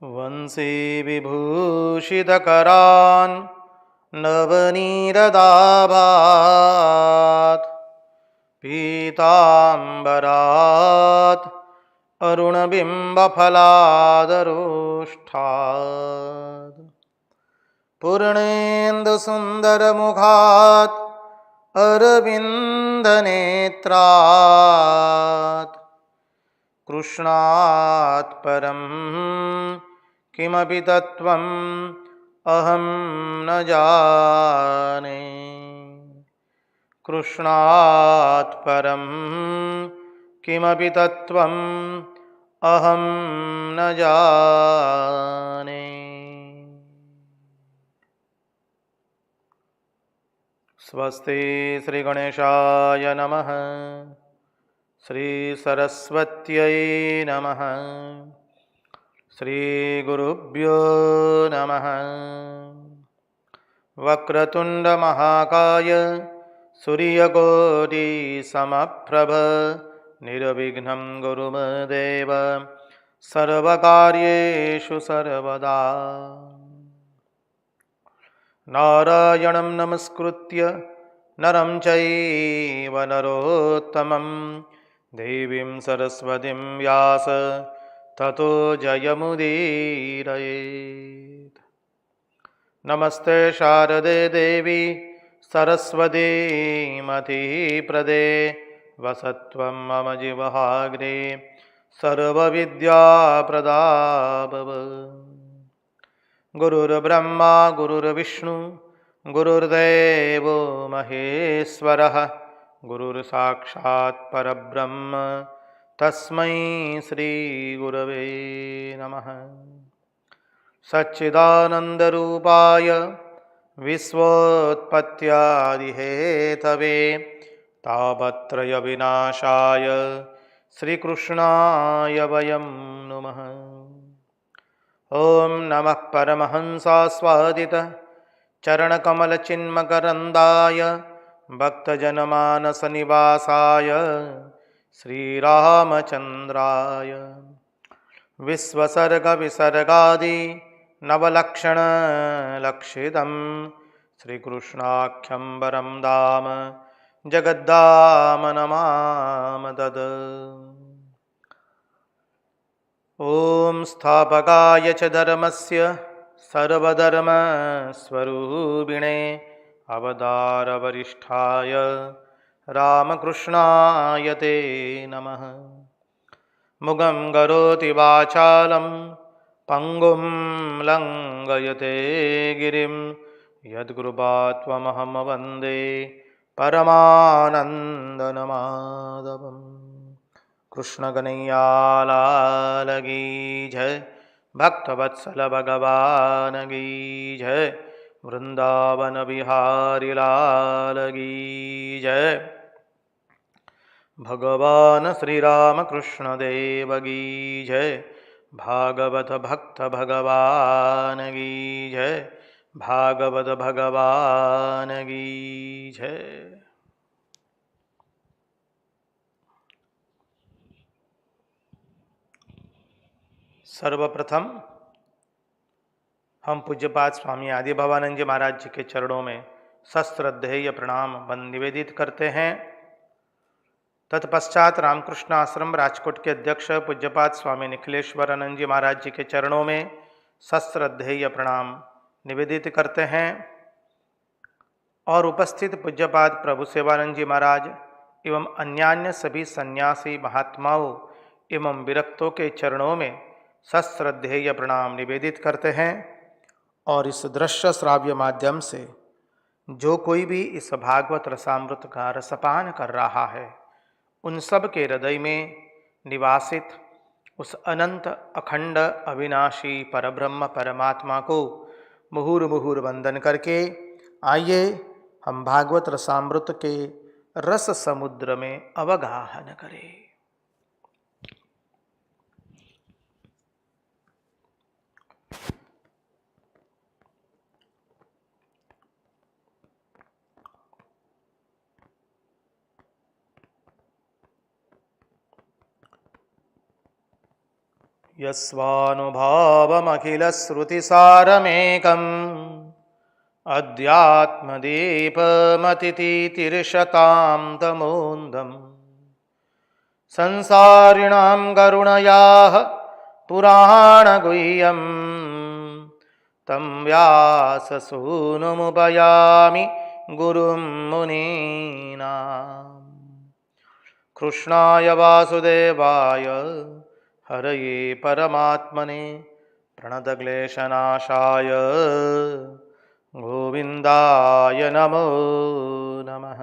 वंशी विभूषितकरान् नवनीरदाभात् पीताम्बरात् अरुणबिम्बफलादरोष्ठात् पूर्णेन्दुसुन्दरमुखात् अरविन्दनेत्रात् कृष्णात् परं किमपि तत्त्वम् अहं न जाने। कृष्णात् परं किमपि तत्त्वम् अहं न जाने। स्वस्ति श्री गणेशाय नमः। श्री सरस्वत्यै नमः। श्री गुरुभ्यो नमः। वक्रतुंड महाकाय सूर्यकोटि समप्रभ निर्विघ्नं कुरु मे देव सर्वकार्येषु सर्वदा। नारायणं नमस्कृत्य नरं चैव नरोत्तमं देवीं सरस्वतीं व्यास ततो जयमुदीरयेत्। नमस्ते शारदे देवी सरस्वती मतिप्रदे वसत्वं मम जीवहाग्रे सर्वविद्याप्रदा भव। गुरुर्ब्रह्मा गुरुर्विष्णु गुरुर्देवो महेश्वरः गुरुर्साक्षात् परब्रह्म तस्मै श्री गुरवे नमः। सच्चिदानन्दरूपाय विश्वोत्पत्त्यादिहेतवे तापत्रयविनाशाय श्रीकृष्णाय वयं नुमः। ॐ नमः परमहंसास्वादित चरणकमलचिन्मकरन्दाय भक्तजनमानसनिवासाय श्रीरामचन्द्राय विश्वसर्गविसर्गादि नवलक्षणलक्षितं श्रीकृष्णाख्यं वरं धाम जगद्धाम नमामि। ॐ स्थापकाय च धर्मस्य सर्वधर्मस्वरूपिणे अवतारवरिष्ठाय रामकृष्णाय ते नमः। मुगं करोति वाचालं पंगुं लंघयते गिरिं यद्कृपात्वमहं वन्दे परमानन्दमाधवम्। कृष्ण कन्हैया लाल की जय, भक्तवत्सल भगवान की जय, वृंदावन बिहारी लाल की जय। भगवान श्री राम कृष्ण देव की जय। भागवत भक्त भगवान की जय। भागवत भगवान की जय। सर्वप्रथम हम पूज्यपाद स्वामी आदि भवानंद जी महाराज जी के चरणों में सश्रद्धेय प्रणाम बंद निवेदित करते हैं। तत्पश्चात रामकृष्ण आश्रम राजकोट के अध्यक्ष पूज्यपाद स्वामी निखिलेश्वरानंद जी महाराज जी के चरणों में सश्रद्धेय प्रणाम निवेदित करते हैं और उपस्थित पूज्यपाद प्रभु सेवानंद जी महाराज एवं अन्यान्य सभी सन्यासी महात्माओं एवं विरक्तों के चरणों में सश्रद्धेय प्रणाम निवेदित करते हैं। और इस दृश्य श्राव्य माध्यम से जो कोई भी इस भागवत रसामृत का रसपान कर रहा है उन सब के हृदय में निवासित उस अनंत अखंड अविनाशी परब्रह्म परमात्मा को मुहुर मुहुर वंदन करके आइए हम भागवत रसामृत के रस समुद्र में अवगाहन करें। यस्वानुभावमखिलश्रुतिसारमेकम् अध्यात्मदीपमतितीतिर्षतां तमोन्दम् संसारिणां करुणयाः पुराणगुह्यं तं व्याससूनुमुपयामि गुरुं मुनीनाम्। कृष्णाय वासुदेवाय हरये परमात्मने प्रणतक्लेशनाशाय गोविन्दाय नमो नमः।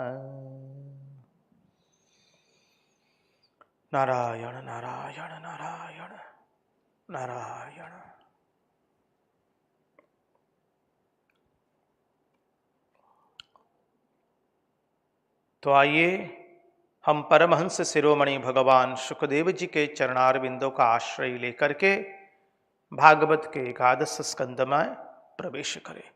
नारायण नारायण नारायण नारायण। तो आइए हम परमहंस शिरोमणि भगवान शुकदेव जी के चरणारविंदों का आश्रय लेकर के भागवत के एकादश स्कंद में प्रवेश करें।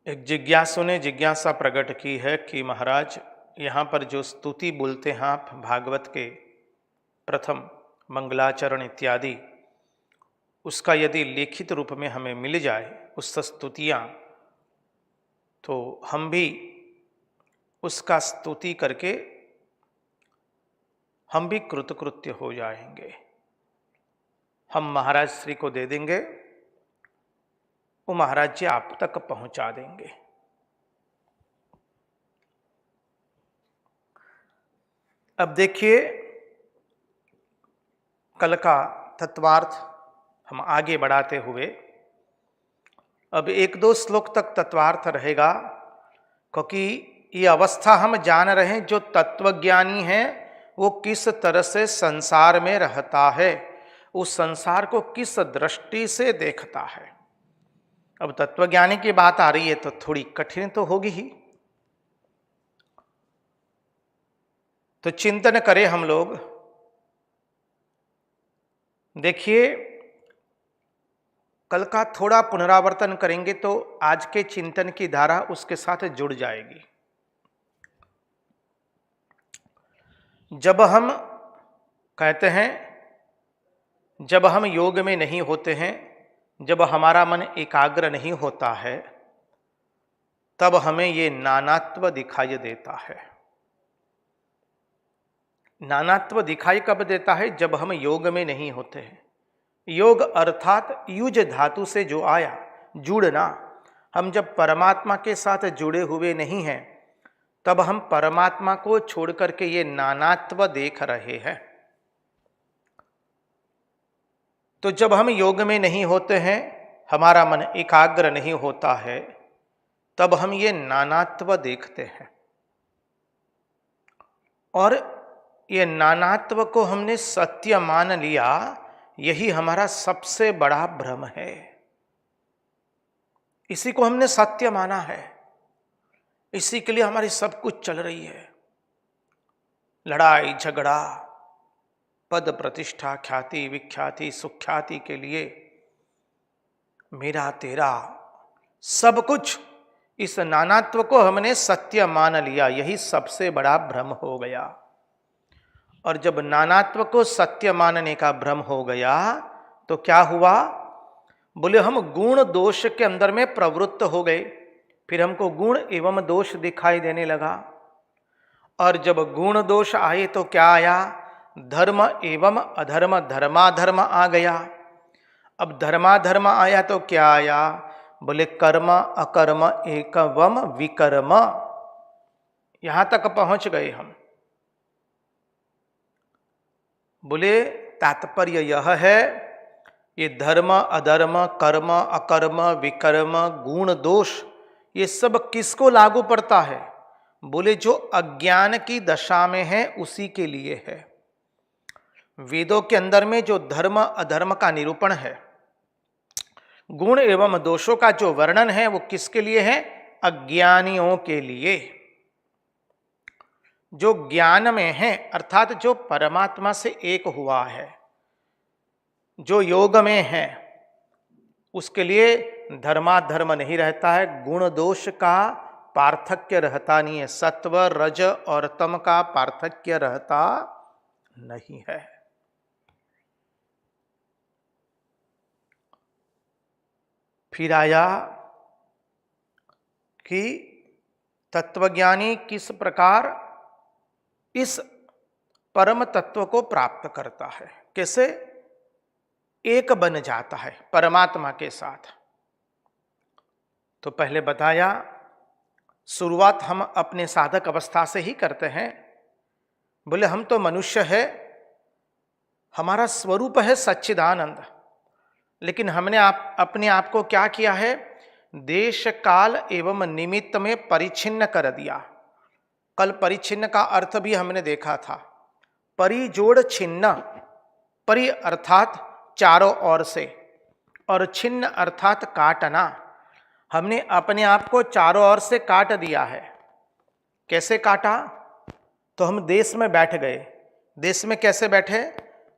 एक जिज्ञासु ने जिज्ञासा प्रकट की है कि महाराज, यहाँ पर जो स्तुति बोलते हैं आप भागवत के प्रथम मंगलाचरण इत्यादि, उसका यदि लिखित रूप में हमें मिल जाए उस स्तुतियाँ, तो हम भी उसका स्तुति करके हम भी कृतकृत्य हो जाएंगे। हम महाराज श्री को दे देंगे, वो महाराज जी आप तक पहुंचा देंगे। अब देखिए, कल का तत्वार्थ हम आगे बढ़ाते हुए अब एक दो श्लोक तक तत्वार्थ रहेगा, क्योंकि ये अवस्था हम जान रहे हैं जो तत्वज्ञानी है वो किस तरह से संसार में रहता है, उस संसार को किस दृष्टि से देखता है। अब तत्वज्ञानी की बात आ रही है तो थोड़ी कठिन तो होगी ही। तो चिंतन करें हम लोग। देखिए, कल का थोड़ा पुनरावर्तन करेंगे तो आज के चिंतन की धारा उसके साथ जुड़ जाएगी। जब हम कहते हैं, जब हम योग में नहीं होते हैं, जब हमारा मन एकाग्र नहीं होता है, तब हमें ये नानात्व दिखाई देता है। नानात्व दिखाई कब देता है? जब हम योग में नहीं होते हैं। योग अर्थात युज धातु से जो आया, जुड़ना। हम जब परमात्मा के साथ जुड़े हुए नहीं हैं, तब हम परमात्मा को छोड़ करके ये नानात्व देख रहे हैं। तो जब हम योग में नहीं होते हैं, हमारा मन एकाग्र नहीं होता है, तब हम ये नानात्व देखते हैं। और ये नानात्व को हमने सत्य मान लिया, यही हमारा सबसे बड़ा भ्रम है। इसी को हमने सत्य माना है, इसी के लिए हमारी सब कुछ चल रही है। लड़ाई झगड़ा, पद प्रतिष्ठा, ख्याति विख्याति सुख्याति के लिए मेरा तेरा सब कुछ, इस नानात्व को हमने सत्य मान लिया, यही सबसे बड़ा भ्रम हो गया। और जब नानात्व को सत्य मानने का भ्रम हो गया तो क्या हुआ? बोले हम गुण दोष के अंदर में प्रवृत्त हो गए, फिर हमको गुण एवं दोष दिखाई देने लगा। और जब गुण दोष आए तो क्या आया? धर्म एवं अधर्म, धर्माधर्म आ गया। अब धर्माधर्म आया तो क्या आया? बोले कर्म अकर्म एकवम विकर्म। यहां तक पहुंच गए हम। बोले तात्पर्य यह है, ये धर्म अधर्म कर्म अकर्म विकर्म गुण दोष, ये सब किसको लागू पड़ता है? बोले जो अज्ञान की दशा में है उसी के लिए है। वेदों के अंदर में जो धर्म अधर्म का निरूपण है, गुण एवं दोषों का जो वर्णन है, वो किसके लिए है? अज्ञानियों के लिए। जो ज्ञान में है, अर्थात जो परमात्मा से एक हुआ है, जो योग में है, उसके लिए धर्माधर्म नहीं रहता है, गुण दोष का पार्थक्य रहता नहीं है, सत्व रज और तम का पार्थक्य रहता नहीं है। फिर आया कि तत्वज्ञानी किस प्रकार इस परम तत्व को प्राप्त करता है, कैसे एक बन जाता है परमात्मा के साथ। तो पहले बताया शुरुआत हम अपने साधक अवस्था से ही करते हैं। बोले हम तो मनुष्य है, हमारा स्वरूप है सच्चिदानंद, लेकिन हमने अपने आप को क्या किया है, देश काल एवं निमित्त में परिच्छिन्न कर दिया। कल परिच्छिन्न का अर्थ भी हमने देखा था, परिजोड़ छिन्न, परि अर्थात चारों ओर से और छिन्न अर्थात काटना। हमने अपने आप को चारों ओर से काट दिया है। कैसे काटा, तो हम देश में बैठ गए। देश में कैसे बैठे,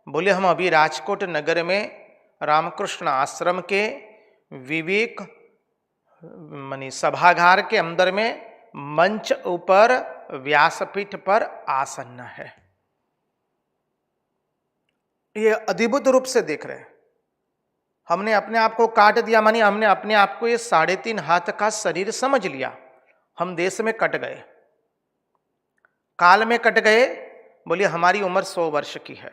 बोले हम अभी राजकोट नगर में रामकृष्ण आश्रम के विवेक मानी सभागार के अंदर में मंच ऊपर व्यासपीठ पर आसन्न है। ये अद्भुत रूप से देख रहे हैं। हमने अपने आप को काट दिया, मानी हमने अपने आप को ये 3.5 हाथ का शरीर समझ लिया। हम देश में कट गए, काल में कट गए। बोलिए हमारी उम्र 100 वर्ष की है,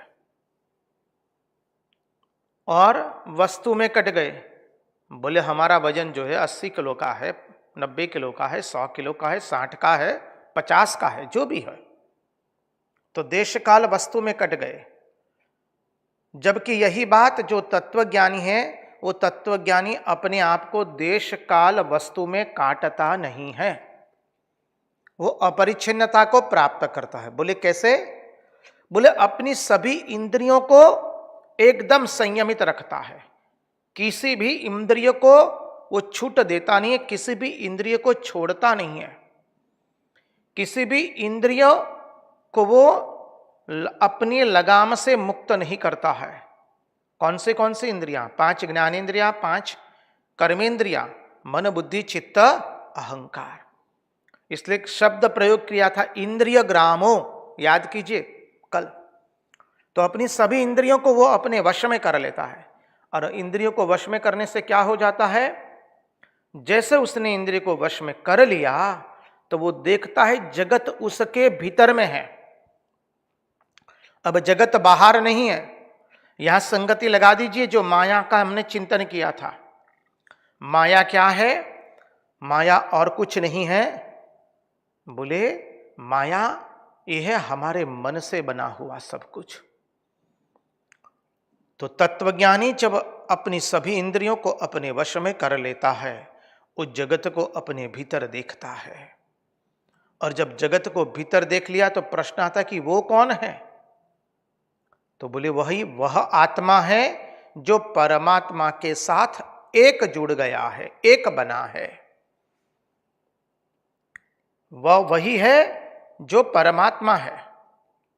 और वस्तु में कट गए। बोले हमारा वजन जो है 80 किलो का है, 90 किलो का है, 100 किलो का है, 60 का है, 50 का है, जो भी है। तो देश काल वस्तु में कट गए। जबकि यही बात जो तत्वज्ञानी है, वो तत्वज्ञानी अपने आप को देश काल वस्तु में काटता नहीं है, वो अपरिच्छिन्नता को प्राप्त करता है। बोले कैसे, बोले अपनी सभी इंद्रियों को एकदम संयमित रखता है। किसी भी इंद्रिय को वो छूट देता नहीं है, किसी भी इंद्रिय को छोड़ता नहीं है, किसी भी इंद्रिय को वो अपनी लगाम से मुक्त नहीं करता है। कौन सी इंद्रियां, 5 ज्ञानेन्द्रियां, 5 कर्मेंद्रियां, मन बुद्धि चित्त अहंकार। इसलिए शब्द प्रयोग किया था इंद्रिय ग्रामो, याद कीजिए कल। तो अपनी सभी इंद्रियों को वो अपने वश में कर लेता है। और इंद्रियों को वश में करने से क्या हो जाता है, जैसे उसने इंद्रिय को वश में कर लिया तो वो देखता है जगत उसके भीतर में है, अब जगत बाहर नहीं है। यहां संगति लगा दीजिए जो माया का हमने चिंतन किया था। माया क्या है, माया और कुछ नहीं है, बोले माया ये है हमारे मन से बना हुआ सब कुछ। तो तत्वज्ञानी जब अपनी सभी इंद्रियों को अपने वश में कर लेता है, उस जगत को अपने भीतर देखता है। और जब जगत को भीतर देख लिया तो प्रश्न आता कि वो कौन है, तो बोले वह आत्मा है जो परमात्मा के साथ एक जुड़ गया है, एक बना है। वह वही है जो परमात्मा है।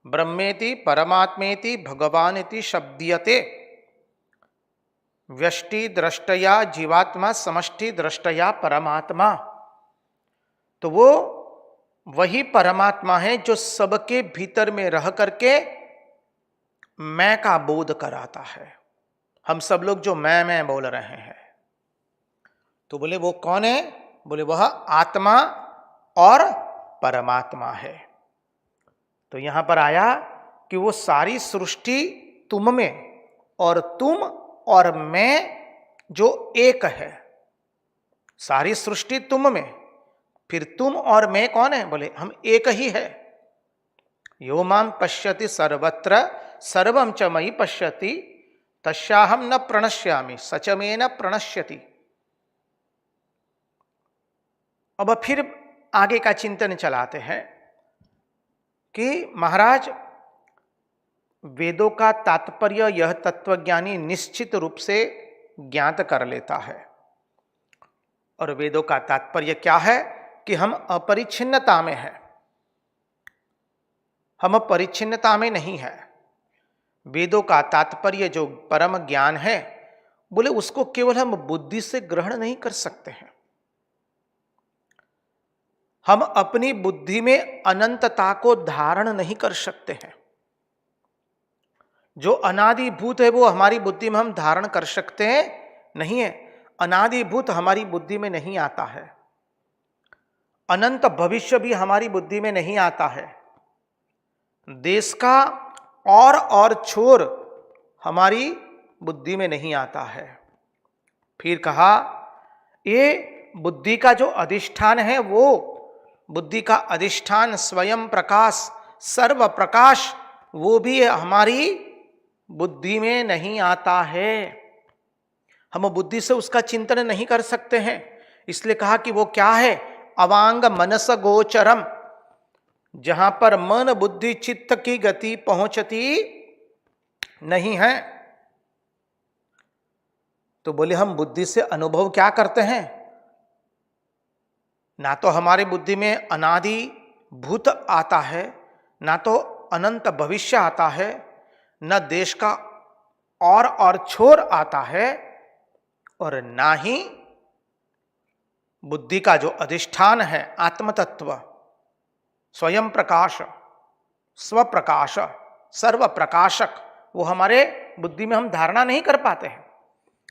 ब्रह्मेति परमात्मेति भगवानेति शब्दीयते, व्यष्टि दृष्टया जीवात्मा समष्टि दृष्टया परमात्मा। तो वो वही परमात्मा है जो सबके भीतर में रह करके मैं का बोध कराता है। हम सब लोग जो मैं बोल रहे हैं, तो बोले वो कौन है, बोले वह आत्मा और परमात्मा है। तो यहां पर आया कि वो सारी सृष्टि तुम में और तुम और मैं जो एक है। सारी सृष्टि तुम में, फिर तुम और मैं कौन है, बोले हम एक ही है। यो माम पश्यति सर्वत्र सर्वं च मयि पश्यति तस्याहम न प्रणश्यामि सच में न प्रणश्यति। अब फिर आगे का चिंतन चलाते हैं कि महाराज वेदों का तात्पर्य यह तत्वज्ञानी निश्चित रूप से ज्ञात कर लेता है। और वेदों का तात्पर्य क्या है कि हम अपरिच्छिन्नता में हैं, हम परिच्छिन्नता में नहीं है। वेदों का तात्पर्य जो परम ज्ञान है, बोले उसको केवल हम बुद्धि से ग्रहण नहीं कर सकते हैं। हम अपनी बुद्धि में अनंतता को धारण नहीं कर सकते हैं। जो अनादिभूत है वो हमारी बुद्धि में हम धारण कर सकते हैं नहीं है। अनादिभूत हमारी बुद्धि में नहीं आता है। अनंत भविष्य भी हमारी बुद्धि में नहीं आता है। देश का और छोर हमारी बुद्धि में नहीं आता है। फिर कहा ये बुद्धि का जो अधिष्ठान है, वो बुद्धि का अधिष्ठान स्वयं प्रकाश, सर्व प्रकाश, वो भी हमारी बुद्धि में नहीं आता है। हम बुद्धि से उसका चिंतन नहीं कर सकते हैं। इसलिए कहा कि वो क्या है? अवांग मनस गोचरम, जहां पर मन बुद्धि चित्त की गति पहुंचती नहीं है। तो बोले हम बुद्धि से अनुभव क्या करते हैं? ना तो हमारी बुद्धि में अनादि भूत आता है, ना तो अनंत भविष्य आता है, न देश का और छोर आता है, और ना ही बुद्धि का जो अधिष्ठान है आत्म तत्व, स्वयं प्रकाश, स्वप्रकाश, सर्व प्रकाशक, वो हमारे बुद्धि में हम धारणा नहीं कर पाते हैं।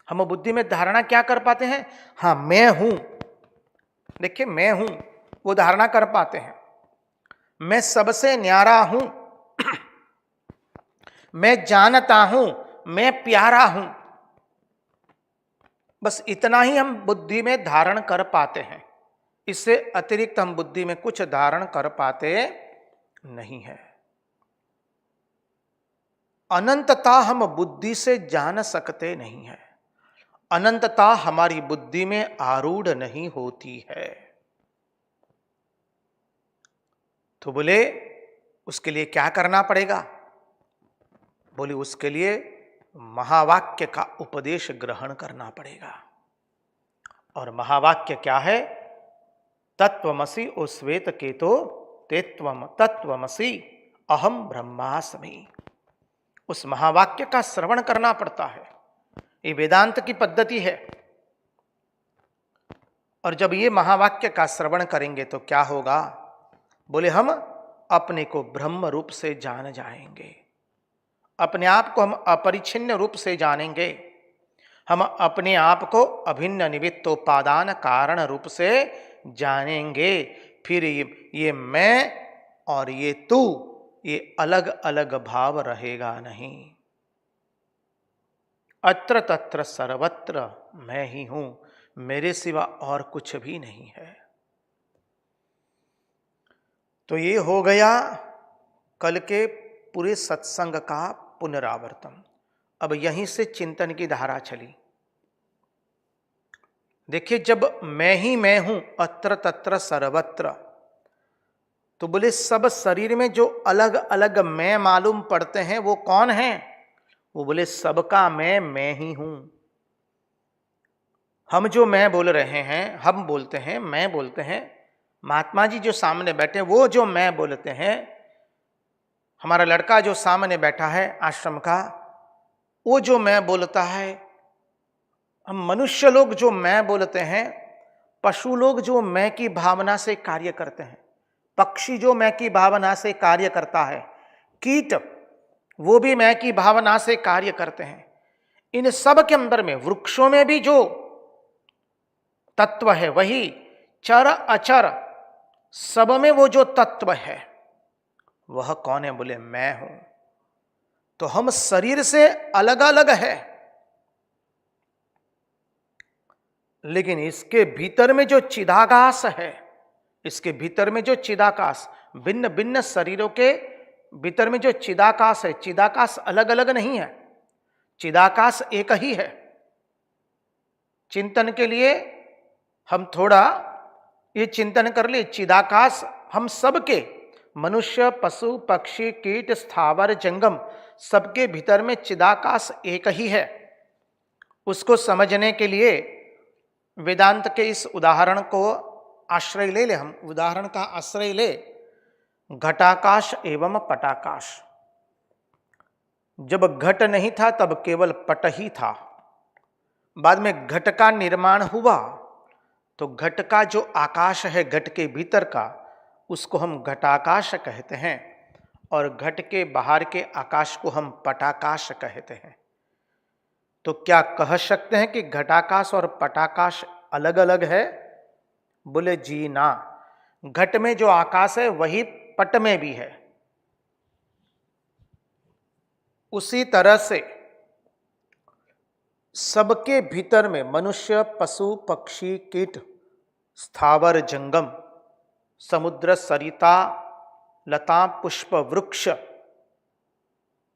हम बुद्धि में धारणा क्या कर पाते हैं? हाँ, मैं हूं, देखिए मैं हूं, वो धारणा कर पाते हैं। मैं सबसे न्यारा हूं, मैं जानता हूं, मैं प्यारा हूं, बस इतना ही हम बुद्धि में धारण कर पाते हैं। इससे अतिरिक्त हम बुद्धि में कुछ धारण कर पाते नहीं है। अनंतता हम बुद्धि से जान सकते नहीं है। अनंतता हमारी बुद्धि में आरूढ़ नहीं होती है। तो बोले उसके लिए क्या करना पड़ेगा? बोले उसके लिए महावाक्य का उपदेश ग्रहण करना पड़ेगा। और महावाक्य क्या है? तत्वमसि ओ श्वेत केतो तेत्वम तत्वमसि अहम ब्रह्मास्मि। उस महावाक्य का श्रवण करना पड़ता है। ये वेदांत की पद्धति है। और जब ये महावाक्य का श्रवण करेंगे तो क्या होगा? बोले हम अपने को ब्रह्म रूप से जान जाएंगे। अपने आप को हम अपरिच्छिन्न रूप से जानेंगे। हम अपने आप को अभिन्न निमित्तोपादान कारण रूप से जानेंगे। फिर ये मैं और ये तू, ये अलग अलग भाव रहेगा नहीं। अत्र तत्र सर्वत्र मैं ही हूं, मेरे सिवा और कुछ भी नहीं है। तो ये हो गया कल के पूरे सत्संग का पुनरावर्तन। अब यहीं से चिंतन की धारा चली। देखिए, जब मैं ही मैं हूं, अत्र तत्र सर्वत्र, तो बोले सब शरीर में जो अलग अलग मैं मालूम पड़ते हैं वो कौन है? वो बोले सबका मैं ही हूं। हम जो मैं बोल रहे हैं, हम बोलते हैं, मैं बोलते हैं, महात्मा जी जो सामने बैठे वो जो मैं बोलते हैं, हमारा लड़का जो सामने बैठा है आश्रम का, वो जो मैं बोलता है, हम मनुष्य लोग जो मैं बोलते हैं, पशु लोग जो मैं की भावना से कार्य करते हैं, पक्षी जो मैं की भावना से कार्य करता है, कीट वो भी मैं की भावना से कार्य करते हैं। इन सब के अंदर में, वृक्षों में भी जो तत्व है वही चर अचर सब में वो जो तत्व है वह कौन है? बोले मैं हूं। तो हम शरीर से अलग अलग है, लेकिन इसके भीतर में जो चिदाकाश है, इसके भीतर में जो चिदाकाश, भिन्न भिन्न शरीरों के भीतर में जो चिदाकाश है, चिदाकाश अलग अलग नहीं है, चिदाकाश एक ही है। चिंतन के लिए हम थोड़ा ये चिंतन कर ले, चिदाकाश हम सबके, मनुष्य पशु पक्षी कीट स्थावर जंगम, सबके भीतर में चिदाकाश एक ही है। उसको समझने के लिए वेदांत के इस उदाहरण को आश्रय ले हम उदाहरण का आश्रय ले, घटाकाश एवं पटाकाश। जब घट नहीं था तब केवल पट ही था। बाद में घट का निर्माण हुआ तो घट का जो आकाश है घट के भीतर का, उसको हम घटाकाश कहते हैं, और घट के बाहर के आकाश को हम पटाकाश कहते हैं। तो क्या कह सकते हैं कि घटाकाश और पटाकाश अलग अलग है? बोले जी ना, घट में जो आकाश है वही पट में भी है। उसी तरह से सबके भीतर में मनुष्य, पशु, पक्षी, कीट, स्थावर, जंगम, समुद्र, सरिता, लता, पुष्प, वृक्ष,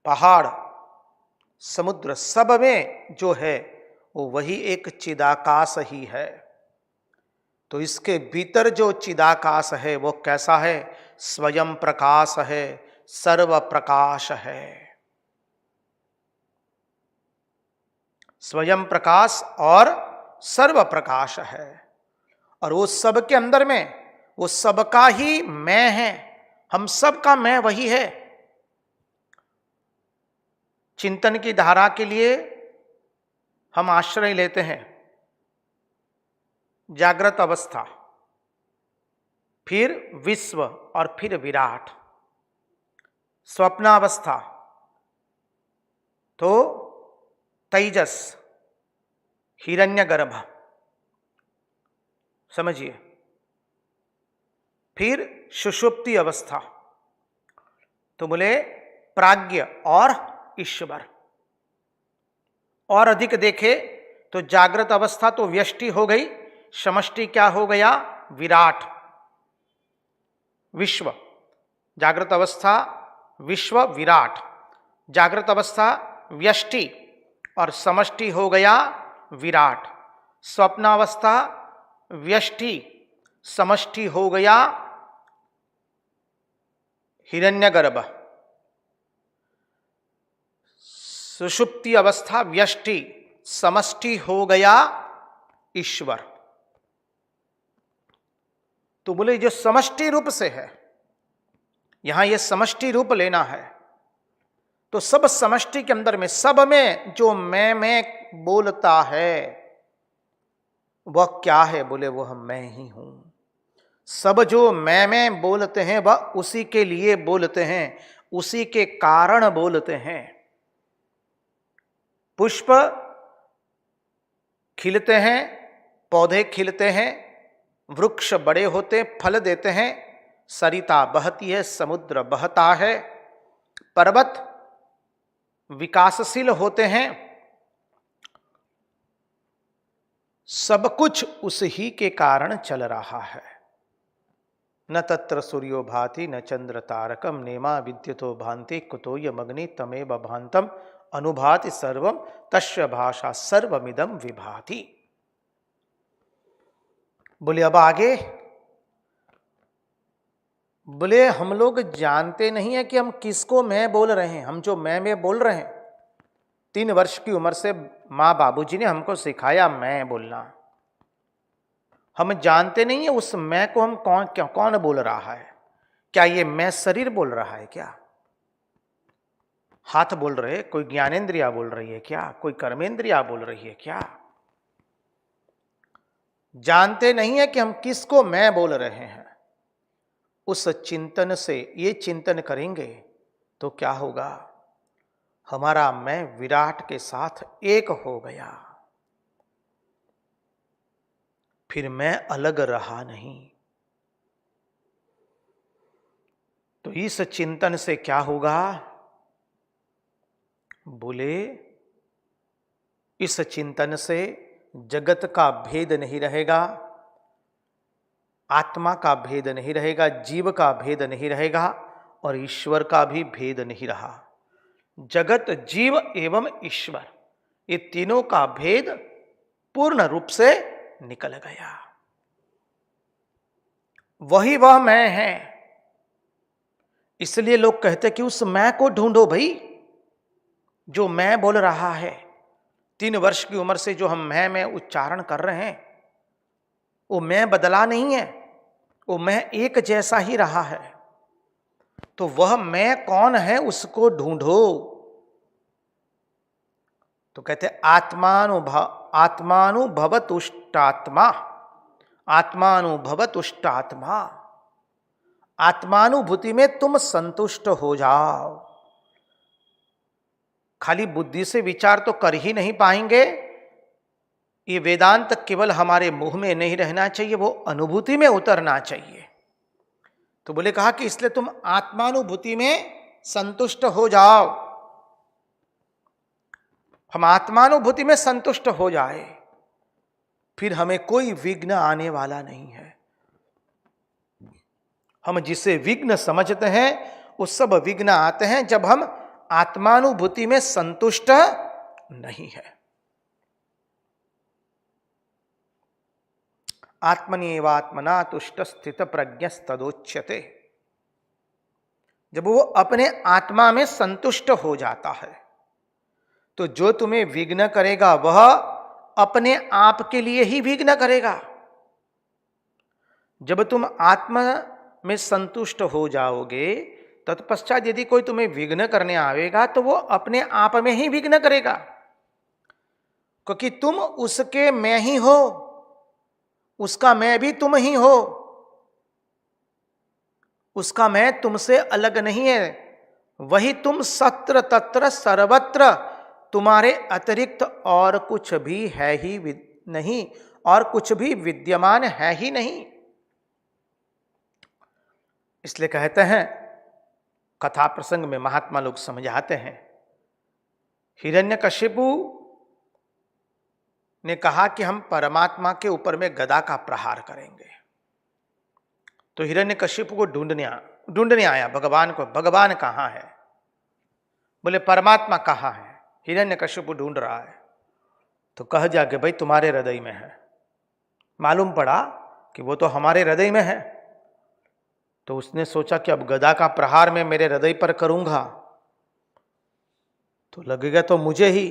पहाड़, समुद्र, सब में जो है वो वही एक चिदाकाश ही है। तो इसके भीतर जो चिदाकाश है वो कैसा है? स्वयं प्रकाश है, सर्व प्रकाश है। स्वयं प्रकाश और सर्व प्रकाश है, और वो सब के अंदर में वो सबका ही मैं है। हम सब का मैं वही है। चिंतन की धारा के लिए हम आश्रय लेते हैं जागृत अवस्था, फिर विश्व, और फिर विराट। स्वप्नावस्था तो तेजस, हिरण्यगर्भ, समझिए। फिर सुषुप्ति अवस्था तो बोले प्राज्ञ और ईश्वर। और अधिक देखे तो जागृत अवस्था तो व्यष्टि हो गई, समष्टि क्या हो गया? विराट, विश्व। जागृत अवस्था विश्व, विराट। जागृत अवस्था व्यष्टि और समष्टि हो गया विराट। स्वप्नावस्था व्यष्टि, समष्टि हो गया हिरण्यगर्भ। सुषुप्ति अवस्था व्यष्टि, समष्टि हो गया ईश्वर। तो बोले जो समष्टि रूप से है, यहां ये समष्टि रूप लेना है, तो सब समष्टि के अंदर में, सब में जो मैं बोलता है वह क्या है? बोले वह मैं ही हूं। सब जो मैं बोलते हैं वह उसी के लिए बोलते हैं, उसी के कारण बोलते हैं। पुष्प खिलते हैं, पौधे खिलते हैं, वृक्ष बड़े होते फल देते हैं, सरिता बहती है, समुद्र बहता है, पर्वत विकासशील होते हैं। सब कुछ उस ही के कारण चल रहा है। न तत्र सूर्यो भाति न चंद्र तारकम नेमा विद्युतो भांति कुतोयमग्नि तमेव भांतम अनुभाति सर्वम तस्य भाषा सर्वमिदं विभाति। बोले अब आगे, बोले हम लोग जानते नहीं है कि हम किसको मैं बोल रहे हैं। हम जो मैं बोल रहे हैं, 3 वर्ष की उम्र से माँ बाबूजी ने हमको सिखाया मैं बोलना। हम जानते नहीं है उस मैं को हम कौन बोल रहा है। क्या ये मैं शरीर बोल रहा है क्या? हाथ बोल रहे, कोई ज्ञानेंद्रिया बोल रही है क्या? कोई कर्मेंद्रिया बोल रही है क्या? जानते नहीं है कि हम किसको मैं बोल रहे हैं। उस चिंतन से ये चिंतन करेंगे तो क्या होगा? हमारा मैं विराट के साथ एक हो गया, फिर मैं अलग रहा नहीं। तो इस चिंतन से क्या होगा? बोले इस चिंतन से जगत का भेद नहीं रहेगा, आत्मा का भेद नहीं रहेगा, जीव का भेद नहीं रहेगा, और ईश्वर का भी भेद नहीं रहा। जगत, जीव एवं ईश्वर, ये तीनों का भेद पूर्ण रूप से निकल गया। वही वह मैं है। इसलिए लोग कहते कि उस मैं को ढूंढो भाई, जो मैं बोल रहा है। 3 वर्ष की उम्र से जो हम मैं उच्चारण कर रहे हैं, वो मैं बदला नहीं है, वो मैं एक जैसा ही रहा है। तो वह मैं कौन है उसको ढूंढो। तो कहते आत्मानुभवतुष्टात्मा, आत्मानुभव तुष्टात्मा, आत्मानुभूति में तुम संतुष्ट हो जाओ। खाली बुद्धि से विचार तो कर ही नहीं पाएंगे। ये वेदांत केवल हमारे मुंह में नहीं रहना चाहिए, वो अनुभूति में उतरना चाहिए। तो बोले कहा कि इसलिए तुम आत्मानुभूति में संतुष्ट हो जाओ। हम आत्मानुभूति में संतुष्ट हो जाए, फिर हमें कोई विघ्न आने वाला नहीं है। हम जिसे विघ्न समझते हैं वो सब विघ्न आते हैं जब हम आत्मानुभूति में संतुष्ट नहीं है। आत्मनिवात्मना तुष्ट स्थित प्रज्ञस्तदोच्यते। जब वो अपने आत्मा में संतुष्ट हो जाता है तो जो तुम्हें विघ्न करेगा वह अपने आप के लिए ही विघ्न करेगा। जब तुम आत्मा में संतुष्ट हो जाओगे तत्पश्चात यदि कोई तुम्हें विघ्न करने आएगा तो वो अपने आप में ही विघ्न करेगा, क्योंकि तुम उसके मैं ही हो, उसका मैं भी तुम ही हो। उसका मैं तुमसे अलग नहीं है, वही तुम सत्र तत्र सर्वत्र, तुम्हारे अतिरिक्त और कुछ भी है ही नहीं, और कुछ भी विद्यमान है ही नहीं। इसलिए कहते हैं, कथा प्रसंग में महात्मा लोग समझाते हैं, हिरण्यकशिपु ने कहा कि हम परमात्मा के ऊपर में गदा का प्रहार करेंगे। तो हिरण्यकशिपु को ढूंढने आया भगवान को, भगवान कहाँ है? बोले परमात्मा कहाँ है? हिरण्यकशिपु ढूंढ रहा है। तो कह जाके भाई तुम्हारे हृदय में है। मालूम पड़ा कि वो तो हमारे हृदय में है। तो उसने सोचा कि अब गदा का प्रहार मैं मेरे हृदय पर करूंगा तो लगेगा तो मुझे ही,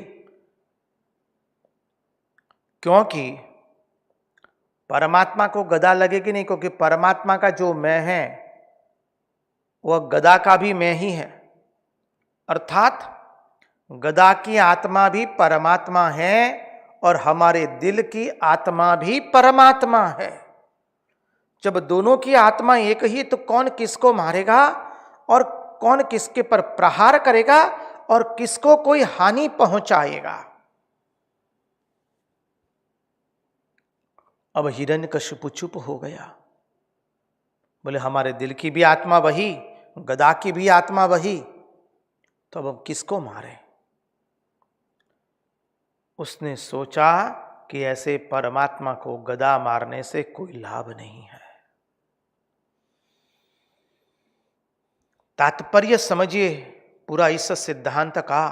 क्योंकि परमात्मा को गदा लगेगी नहीं, क्योंकि परमात्मा का जो मैं है वह गदा का भी मैं ही है। अर्थात गदा की आत्मा भी परमात्मा है और हमारे दिल की आत्मा भी परमात्मा है। जब दोनों की आत्मा एक ही तो कौन किसको मारेगा और कौन किसके पर प्रहार करेगा और किसको कोई हानि पहुंचाएगा? अब हिरण्यकशिपु चुप हो गया। बोले हमारे दिल की भी आत्मा वही, गदा की भी आत्मा वही, तो अब हम किसको मारें? उसने सोचा कि ऐसे परमात्मा को गदा मारने से कोई लाभ नहीं है। तात्पर्य समझिए पूरा इस सिद्धांत का।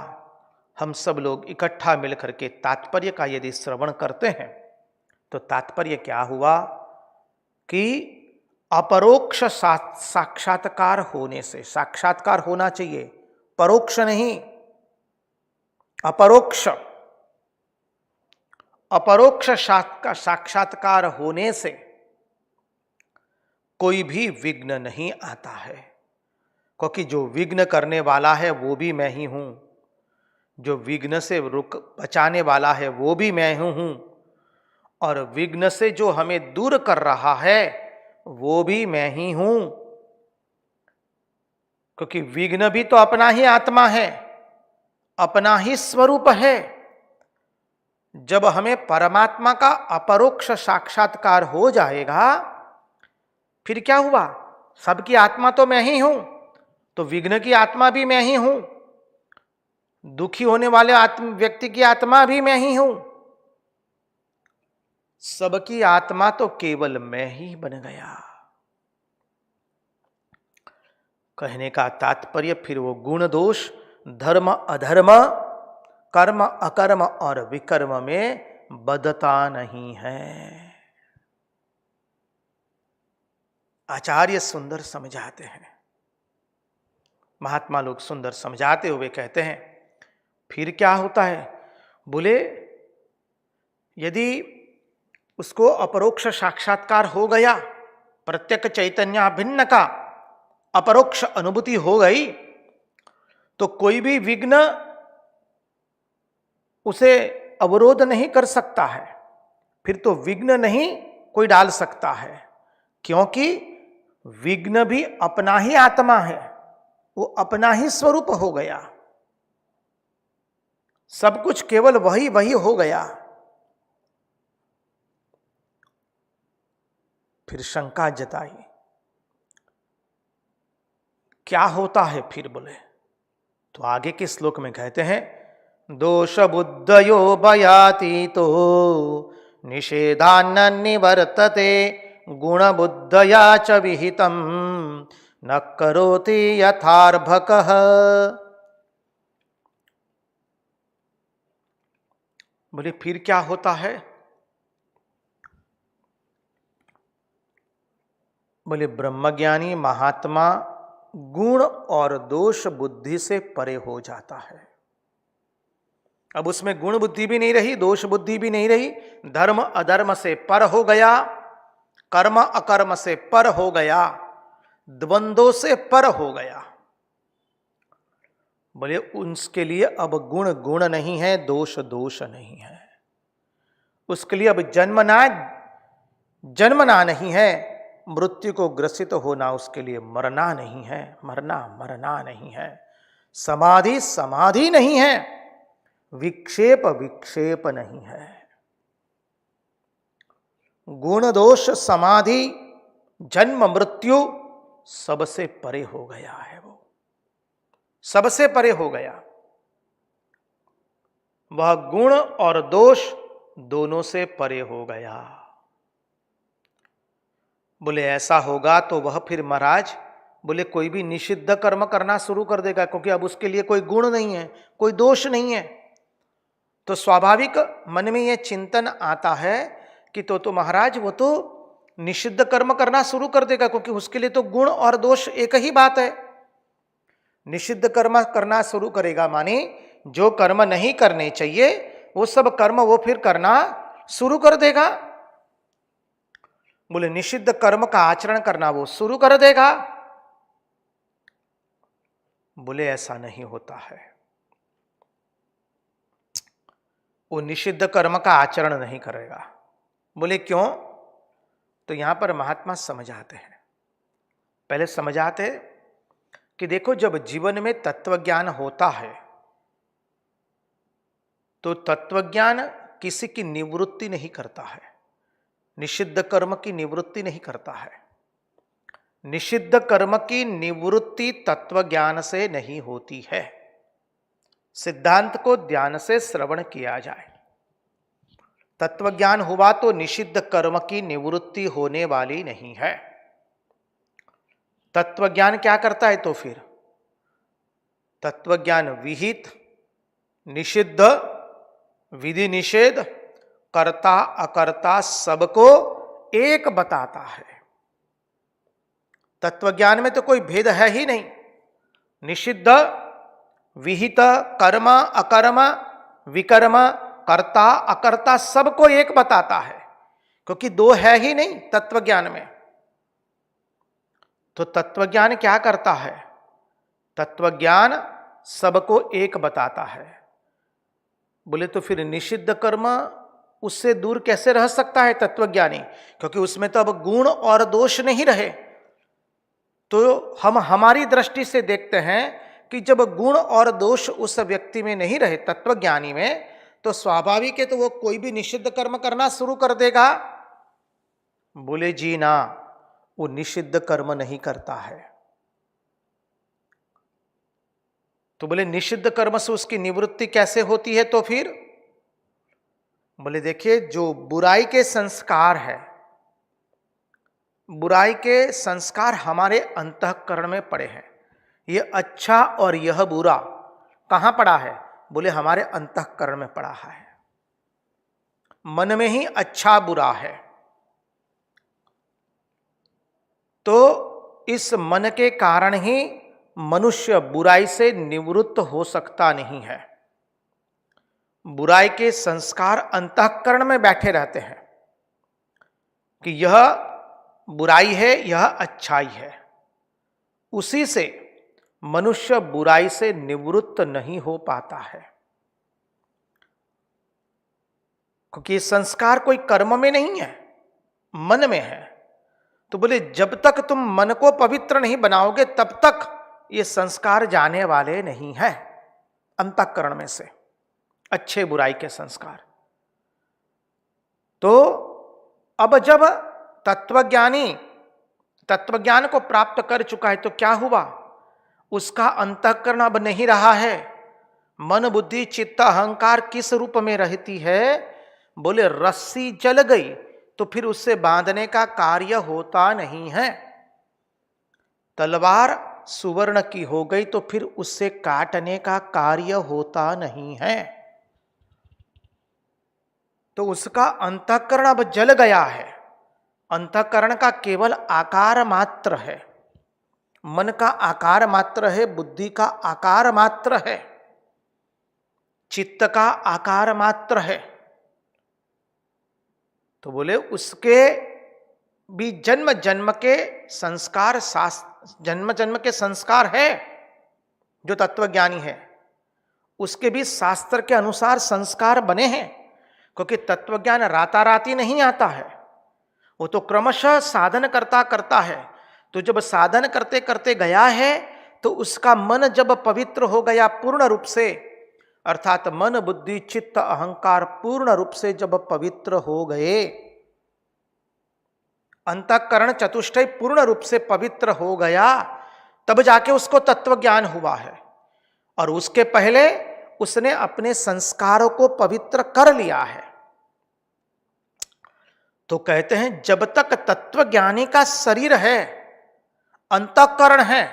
हम सब लोग इकट्ठा मिलकर के तात्पर्य का यदि श्रवण करते हैं तो तात्पर्य क्या हुआ कि अपरोक्ष साक्षात्कार होने से, साक्षात्कार होना चाहिए, परोक्ष नहीं, अपरोक्ष, अपरोक्ष साक्षात्कार होने से कोई भी विघ्न नहीं आता है, क्योंकि जो विघ्न करने वाला है वो भी मैं ही हूं, जो विघ्न से बचाने वाला है वो भी मैं हूं, और विघ्न से जो हमें दूर कर रहा है वो भी मैं ही हूं, क्योंकि विघ्न भी तो अपना ही आत्मा है, अपना ही स्वरूप है। जब हमें परमात्मा का अपरोक्ष साक्षात्कार हो जाएगा फिर क्या हुआ? सबकी आत्मा तो मैं ही हूं, तो विघ्न की आत्मा भी मैं ही हूं, दुखी होने वाले व्यक्ति की आत्मा भी मैं ही हूं, सबकी आत्मा तो केवल मैं ही बन गया। कहने का तात्पर्य फिर वो गुण दोष, धर्म अधर्म, कर्म अकर्म और विकर्म में बदता नहीं है। आचार्य सुंदर समझाते हैं, महात्मा लोग सुंदर समझाते हुए कहते हैं फिर क्या होता है? बोले यदि उसको अपरोक्ष साक्षात्कार हो गया, प्रत्यक्ष चैतन्य भिन्न का अपरोक्ष अनुभूति हो गई, तो कोई भी विघ्न उसे अवरोध नहीं कर सकता है। फिर तो विघ्न नहीं कोई डाल सकता है, क्योंकि विघ्न भी अपना ही आत्मा है, वो अपना ही स्वरूप हो गया, सब कुछ केवल वही वही हो गया। फिर शंका जताई, क्या होता है फिर? बोले तो आगे के श्लोक में कहते हैं, दोष बुद्धयो भयातीतो निषेधान्न निवर्तते गुण बुद्धया च विहितम न करोति यथार्भकः। बोले फिर क्या होता है? बोले ब्रह्मज्ञानी महात्मा गुण और दोष बुद्धि से परे हो जाता है। अब उसमें गुण बुद्धि भी नहीं रही, दोष बुद्धि भी नहीं रही, धर्म अधर्म से पर हो गया, कर्म अकर्म से पर हो गया, द्वंद्वों से पर हो गया। बोले उसके लिए अब गुण गुण नहीं है, दोष दोष नहीं है, उसके लिए अब जन्मना नहीं है, मृत्यु को ग्रसित होना उसके लिए मरना नहीं है, मरना नहीं है, समाधि समाधि नहीं है, विक्षेप विक्षेप नहीं है। गुण दोष समाधि जन्म मृत्यु सबसे परे हो गया है, वो सबसे परे हो गया। वह गुण और दोष दोनों से परे हो गया। बोले ऐसा होगा तो वह फिर महाराज बोले कोई भी निषिद्ध कर्म करना शुरू कर देगा, क्योंकि अब उसके लिए कोई गुण नहीं है, कोई दोष नहीं है। तो स्वाभाविक मन में यह चिंतन आता है कि तो महाराज वो तो निषिद्ध कर्म करना शुरू कर देगा, क्योंकि उसके लिए तो गुण और दोष एक ही बात है। निषिद्ध कर्म करना शुरू करेगा माने जो कर्म नहीं करने चाहिए वो सब कर्म वो फिर करना शुरू कर देगा। बोले निषिद्ध कर्म का आचरण करना वो शुरू कर देगा। बोले ऐसा नहीं होता है, वो निषिद्ध कर्म का आचरण नहीं करेगा। बोले क्यों? तो यहां पर महात्मा समझाते हैं, पहले समझाते कि देखो जब जीवन में तत्वज्ञान होता है तो तत्वज्ञान किसी की निवृत्ति नहीं करता है, निषिद्ध कर्म की निवृत्ति नहीं करता है। निषिद्ध कर्म की निवृत्ति तत्वज्ञान से नहीं होती है। सिद्धांत को ध्यान से श्रवण किया जाए, तत्वज्ञान हुआ तो निषिद्ध कर्म की निवृत्ति होने वाली नहीं है। तत्वज्ञान क्या करता है? तो फिर तत्वज्ञान विहित निषिद्ध विधि निषेध कर्ता अकर्ता सबको एक बताता है। तत्वज्ञान में तो कोई भेद है ही नहीं, निषिद्ध विहित कर्म अकर्म विकर्म कर्ता अकर्ता सबको एक बताता है, क्योंकि दो है ही नहीं तत्वज्ञान में। तो तत्वज्ञान क्या करता है? तत्वज्ञान सबको एक बताता है। बोले तो फिर निषिद्ध कर्म उससे दूर कैसे रह सकता है तत्वज्ञानी? क्योंकि उसमें तो अब गुण और दोष नहीं रहे। तो हम हमारी दृष्टि से देखते हैं कि जब गुण और दोष उस व्यक्ति में नहीं रहे तत्वज्ञानी में, तो स्वाभाविक है तो वो कोई भी निषिद्ध कर्म करना शुरू कर देगा। बोले जी ना, वो निषिद्ध कर्म नहीं करता है। तो बोले निषिद्ध कर्म से उसकी निवृत्ति कैसे होती है? तो फिर बोले देखिए जो बुराई के संस्कार है, बुराई के संस्कार हमारे अंतःकरण में पड़े हैं। ये अच्छा और यह बुरा कहां पड़ा है? बोले हमारे अंतःकरण में पड़ा है। मन में ही अच्छा बुरा है। तो इस मन के कारण ही मनुष्य बुराई से निवृत्त हो सकता नहीं है। बुराई के संस्कार अंतःकरण में बैठे रहते हैं कि यह बुराई है, यह अच्छाई है। उसी से मनुष्य बुराई से निवृत्त नहीं हो पाता है, क्योंकि संस्कार कोई कर्म में नहीं है। मन में है। तो बोले जब तक तुम मन को पवित्र नहीं बनाओगे तब तक ये संस्कार जाने वाले नहीं हैं अंतःकरण में से, अच्छे बुराई के संस्कार। तो अब जब तत्वज्ञानी तत्वज्ञान को प्राप्त कर चुका है तो क्या हुआ, उसका अंतःकरण अब नहीं रहा है। मन बुद्धि चित्त अहंकार किस रूप में रहती है, बोले रस्सी जल गई तो फिर उससे बांधने का कार्य होता नहीं है। तलवार सुवर्ण की हो गई तो फिर उससे काटने का कार्य होता नहीं है। तो उसका अंतःकरण अब जल गया है। अंतःकरण का केवल आकार मात्र है, मन का आकार मात्र है, बुद्धि का आकार मात्र है, चित्त का आकार मात्र है। तो बोले उसके भी जन्म जन्म के संस्कार, जन्म जन्म के संस्कार है। जो तत्वज्ञानी है उसके भी शास्त्र के अनुसार संस्कार बने हैं, क्योंकि तत्वज्ञान राताराती नहीं आता है, वो तो क्रमशः साधन करता करता है। तो जब साधन करते करते गया है तो उसका मन जब पवित्र हो गया पूर्ण रूप से, अर्थात मन बुद्धि चित्त अहंकार पूर्ण रूप से जब पवित्र हो गए, अंतःकरण चतुष्टय पूर्ण रूप से पवित्र हो गया, तब जाके उसको तत्वज्ञान हुआ है। और उसके पहले उसने अपने संस्कारों को पवित्र कर लिया है। तो कहते हैं जब तक तत्वज्ञानी का शरीर है, अंतःकरण है,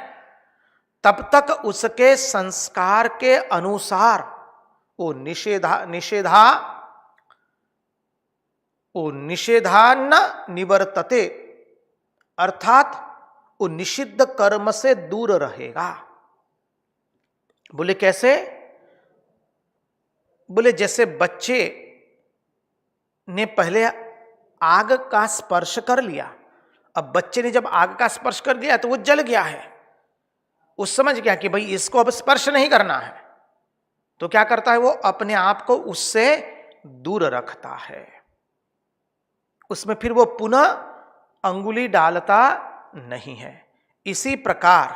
तब तक उसके संस्कार के अनुसार वो निषेधान निवर्तते, अर्थात वो निषिद्ध कर्म से दूर रहेगा। बोले कैसे, बोले जैसे बच्चे ने पहले आग का स्पर्श कर लिया, अब बच्चे ने जब आग का स्पर्श कर दिया तो वो जल गया है, वो समझ गया कि भाई इसको अब स्पर्श नहीं करना है, तो क्या करता है वो अपने आप को उससे दूर रखता है, उसमें फिर वो पुनः अंगुली डालता नहीं है। इसी प्रकार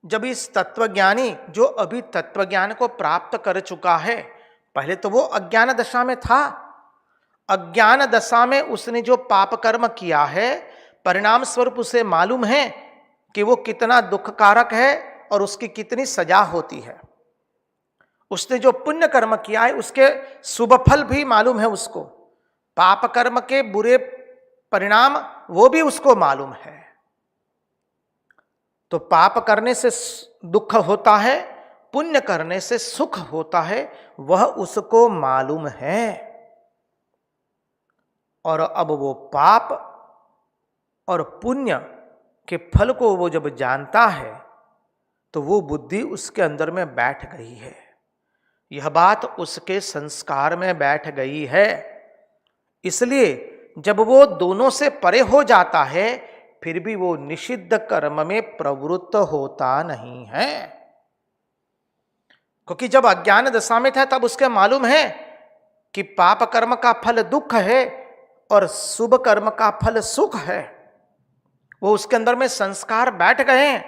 जब इस तत्वज्ञानी जो अभी तत्वज्ञान को प्राप्त कर चुका है, पहले तो वो अज्ञान दशा में था, अज्ञान दशा में उसने जो पाप कर्म किया है, परिणाम स्वरूप उसे मालूम है कि वो कितना दुखकारक है और उसकी कितनी सजा होती है। उसने जो पुण्य कर्म किया है उसके शुभ फल भी मालूम है उसको, पाप कर्म के बुरे परिणाम वो भी उसको मालूम है। तो पाप करने से दुख होता है, पुण्य करने से सुख होता है, वह उसको मालूम है। और अब वो पाप और पुण्य के फल को वो जब जानता है तो वो बुद्धि उसके अंदर में बैठ गई है, यह बात उसके संस्कार में बैठ गई है। इसलिए जब वो दोनों से परे हो जाता है फिर भी वो निषिद्ध कर्म में प्रवृत्त होता नहीं है, क्योंकि जब अज्ञान दशा में था तब उसके मालूम है कि पाप कर्म का फल दुख है और शुभ कर्म का फल सुख है। वो उसके अंदर में संस्कार बैठ गए हैं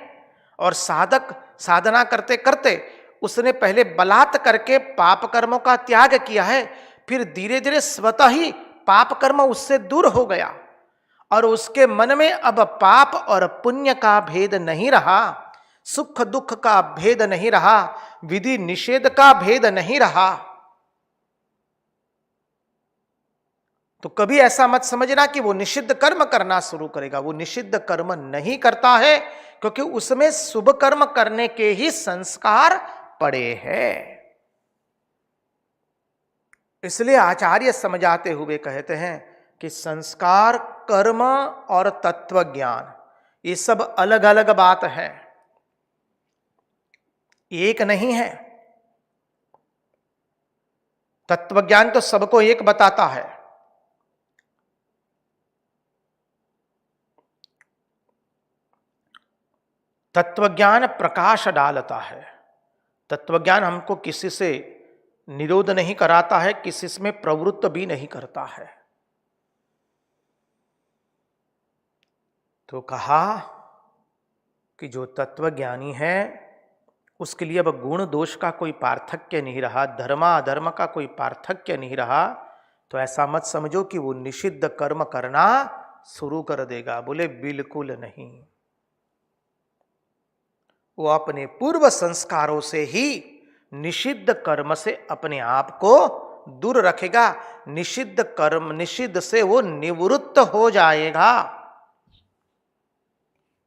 और साधक साधना करते करते उसने पहले बलात् करके पाप कर्मों का त्याग किया है, फिर धीरे धीरे स्वतः ही पाप कर्म उससे दूर हो गया और उसके मन में अब पाप और पुण्य का भेद नहीं रहा, सुख दुख का भेद नहीं रहा, विधि निषेध का भेद नहीं रहा। तो कभी ऐसा मत समझना कि वो निषिद्ध कर्म करना शुरू करेगा, वो निषिद्ध कर्म नहीं करता है, क्योंकि उसमें शुभ कर्म करने के ही संस्कार पड़े हैं। इसलिए आचार्य समझाते हुए कहते हैं कि संस्कार, कर्म और तत्व ज्ञान ये सब अलग अलग बात है, एक नहीं है। तत्व ज्ञान तो सबको एक बताता है, तत्वज्ञान प्रकाश डालता है। तत्वज्ञान हमको किसी से निरोध नहीं कराता है, किसी में प्रवृत्त भी नहीं करता है। तो कहा कि जो तत्वज्ञानी है उसके लिए अब गुण दोष का कोई पार्थक्य नहीं रहा, धर्मा अधर्म का कोई पार्थक्य नहीं रहा। तो ऐसा मत समझो कि वो निषिद्ध कर्म करना शुरू कर देगा। बोले बिल्कुल नहीं, वो अपने पूर्व संस्कारों से ही निषिद्ध कर्म से अपने आप को दूर रखेगा। निषिद्ध कर्म, निषिद्ध से वो निवृत्त हो जाएगा,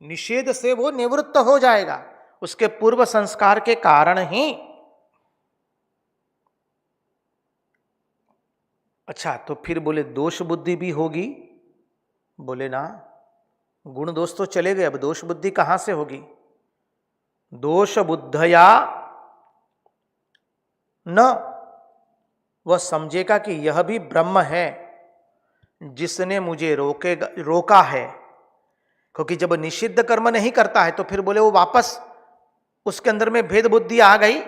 निषेध से वो निवृत्त हो जाएगा उसके पूर्व संस्कार के कारण ही। अच्छा, तो फिर बोले दोष बुद्धि भी होगी? बोले ना, गुण दोष तो चले गए, अब दोष बुद्धि कहां से होगी? दोष बुद्धया न, वह समझेगा कि यह भी ब्रह्म है जिसने मुझे रोका है। क्योंकि जब निषिद्ध कर्म नहीं करता है तो फिर बोले वो वापस उसके अंदर में भेद बुद्धि आ गई,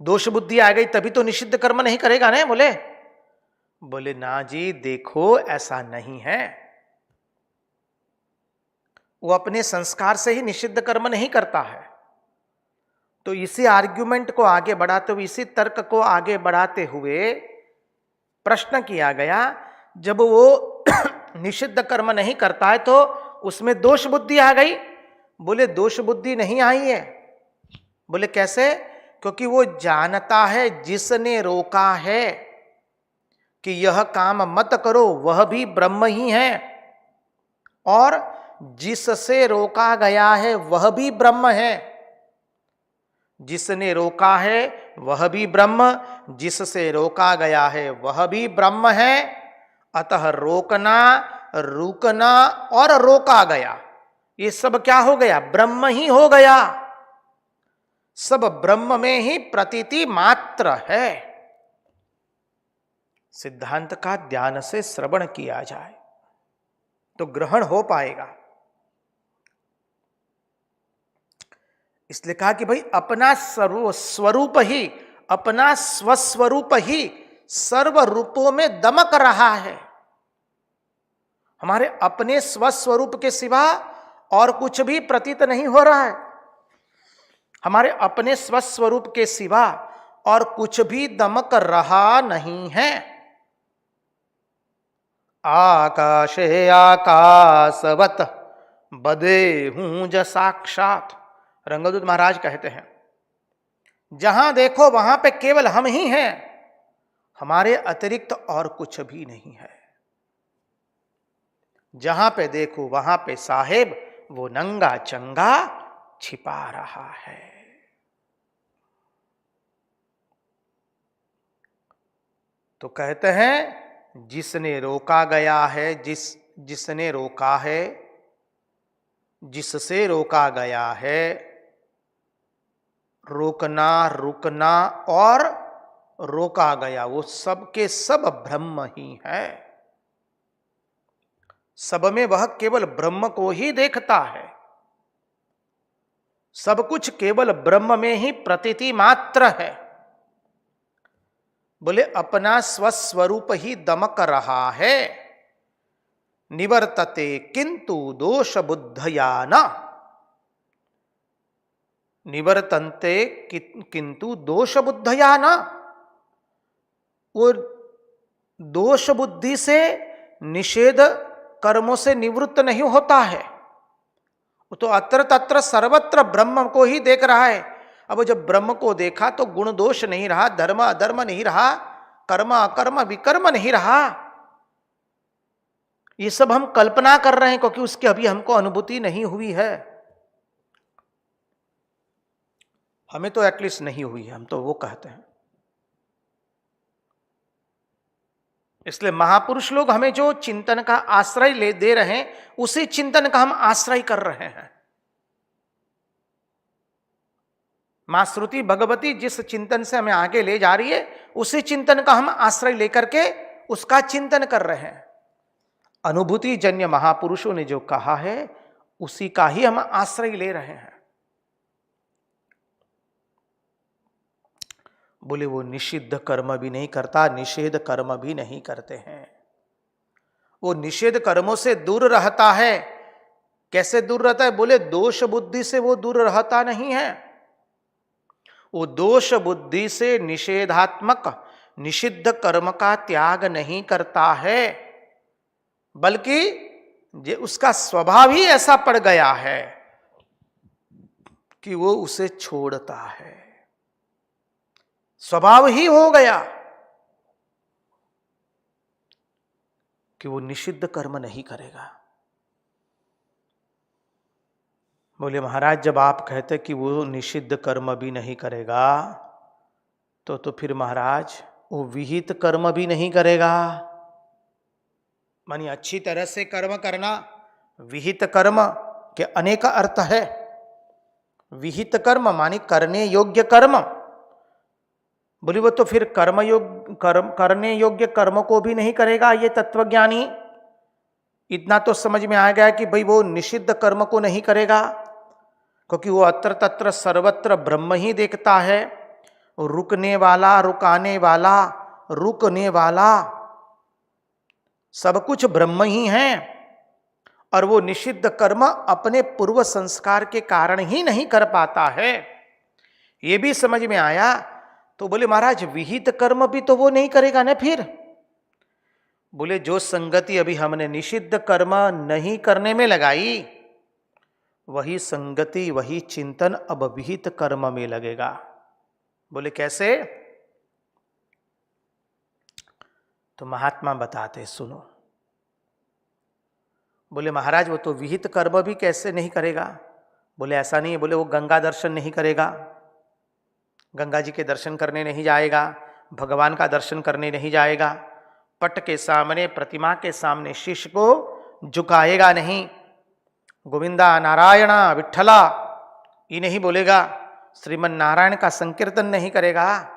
दोष बुद्धि आ गई, तभी तो निषिद्ध कर्म नहीं करेगा ना। बोले ना जी, देखो ऐसा नहीं है, वो अपने संस्कार से ही निषिद्ध कर्म नहीं करता है। तो इसी आर्ग्यूमेंट को आगे बढ़ाते हुए, इसी तर्क को आगे बढ़ाते हुए प्रश्न किया गया, जब वो निषिद्ध कर्म नहीं करता है तो उसमें दोष बुद्धि आ गई। बोले दोष बुद्धि नहीं आई है। बोले कैसे? क्योंकि वो जानता है जिसने रोका है कि यह काम मत करो, वह भी ब्रह्म ही है, और जिससे रोका गया है वह भी ब्रह्म है। जिसने रोका है वह भी ब्रह्म, जिससे रोका गया है वह भी ब्रह्म है। अतः रोकना, रुकना और रोका गया, ये सब क्या हो गया? ब्रह्म ही हो गया। सब ब्रह्म में ही प्रतीति मात्र है। सिद्धांत का ध्यान से श्रवण किया जाए तो ग्रहण हो पाएगा। इसलिए कहा कि भाई अपना स्वरूप ही, अपना स्वस्वरूप ही सर्व रूपों में दमक रहा है। हमारे अपने स्वस्वरूप के सिवा और कुछ भी प्रतीत नहीं हो रहा है। हमारे अपने स्वस्वरूप के सिवा और कुछ भी दमक रहा नहीं है। आकाशे आकाशवत बदे हूं ज साक्षात, रंगदूत महाराज कहते हैं, जहां देखो वहां पे केवल हम ही हैं, हमारे अतिरिक्त और कुछ भी नहीं है। जहां पे देखो वहां पे साहेब वो नंगा चंगा छिपा रहा है। तो कहते हैं जिसने रोका गया है, जिसने रोका है, जिससे रोका गया है, रोकना, रुकना और रोका गया, वो सब के सब ब्रह्म ही है। सब में वह केवल ब्रह्म को ही देखता है। सब कुछ केवल ब्रह्म में ही प्रतीति मात्र है। बोले अपना स्वस्वरूप ही दमक रहा है। निवर्तते किंतु दोष बुद्धया न, निवर्तन्ते किंतु दोष बुद्धया न, वो दोष बुद्धि से, निषेध कर्मों से निवृत्त नहीं होता है। वो तो अत्र तत्र सर्वत्र ब्रह्म को ही देख रहा है। अब जब ब्रह्म को देखा तो गुण दोष नहीं रहा, धर्म अधर्म नहीं रहा, कर्म अकर्म विकर्म नहीं रहा। ये सब हम कल्पना कर रहे हैं क्योंकि उसकी अभी हमको अनुभूति नहीं हुई है। हमें तो एटलीस्ट नहीं हुई है, हम तो वो कहते हैं। इसलिए महापुरुष लोग हमें जो चिंतन का आश्रय दे रहे हैं, उसी चिंतन का हम आश्रय कर रहे हैं। मां श्रुति भगवती जिस चिंतन से हमें आगे ले जा रही है, उसी चिंतन का हम आश्रय लेकर के उसका चिंतन कर रहे हैं। अनुभूति जन्य महापुरुषों ने जो कहा है उसी का ही हम आश्रय ले रहे हैं। बोले वो निषिद्ध कर्म भी नहीं करता, निषेध कर्म भी नहीं करते हैं। वो निषेध कर्मों से दूर रहता है, कैसे दूर रहता है? बोले दोष बुद्धि से वो दूर रहता नहीं है। वो दोष बुद्धि से निषेधात्मक निषिद्ध कर्म का त्याग नहीं करता है, बल्कि ये उसका स्वभाव ही ऐसा पड़ गया है कि वो उसे छोड़ता है। स्वभाव ही हो गया कि वो निषिद्ध कर्म नहीं करेगा। बोले महाराज, जब आप कहते कि वो निषिद्ध कर्म भी नहीं करेगा, तो फिर महाराज वो विहित कर्म भी नहीं करेगा। मानी अच्छी तरह से कर्म करना। विहित कर्म के अनेक अर्थ है। विहित कर्म मानी करने योग्य कर्म। बोली वो तो फिर करने योग्य कर्म को भी नहीं करेगा ये तत्वज्ञानी। इतना तो समझ में आ गया कि भाई वो निषिद्ध कर्म को नहीं करेगा, क्योंकि वो अत्र तत्र सर्वत्र ब्रह्म ही देखता है। रुकने वाला, रुकाने वाला, रुकने वाला सब कुछ ब्रह्म ही है। और वो निषिद्ध कर्म अपने पूर्व संस्कार के कारण ही नहीं कर पाता है, ये भी समझ में आया। तो बोले महाराज विहित कर्म भी तो वो नहीं करेगा ना फिर। बोले जो संगति अभी हमने निषिद्ध कर्म नहीं करने में लगाई, वही संगति, वही चिंतन अब विहित कर्म में लगेगा। बोले कैसे? तो महात्मा बताते, सुनो। बोले महाराज वो तो विहित कर्म भी कैसे नहीं करेगा? बोले ऐसा नहीं है। बोले वो गंगा दर्शन नहीं करेगा, गंगा जी के दर्शन करने नहीं जाएगा, भगवान का दर्शन करने नहीं जाएगा, पट के सामने, प्रतिमा के सामने शीश को झुकाएगा नहीं, गोविंदा नारायणा विठ्ठला ये नहीं बोलेगा, श्रीमन नारायण का संकीर्तन नहीं करेगा।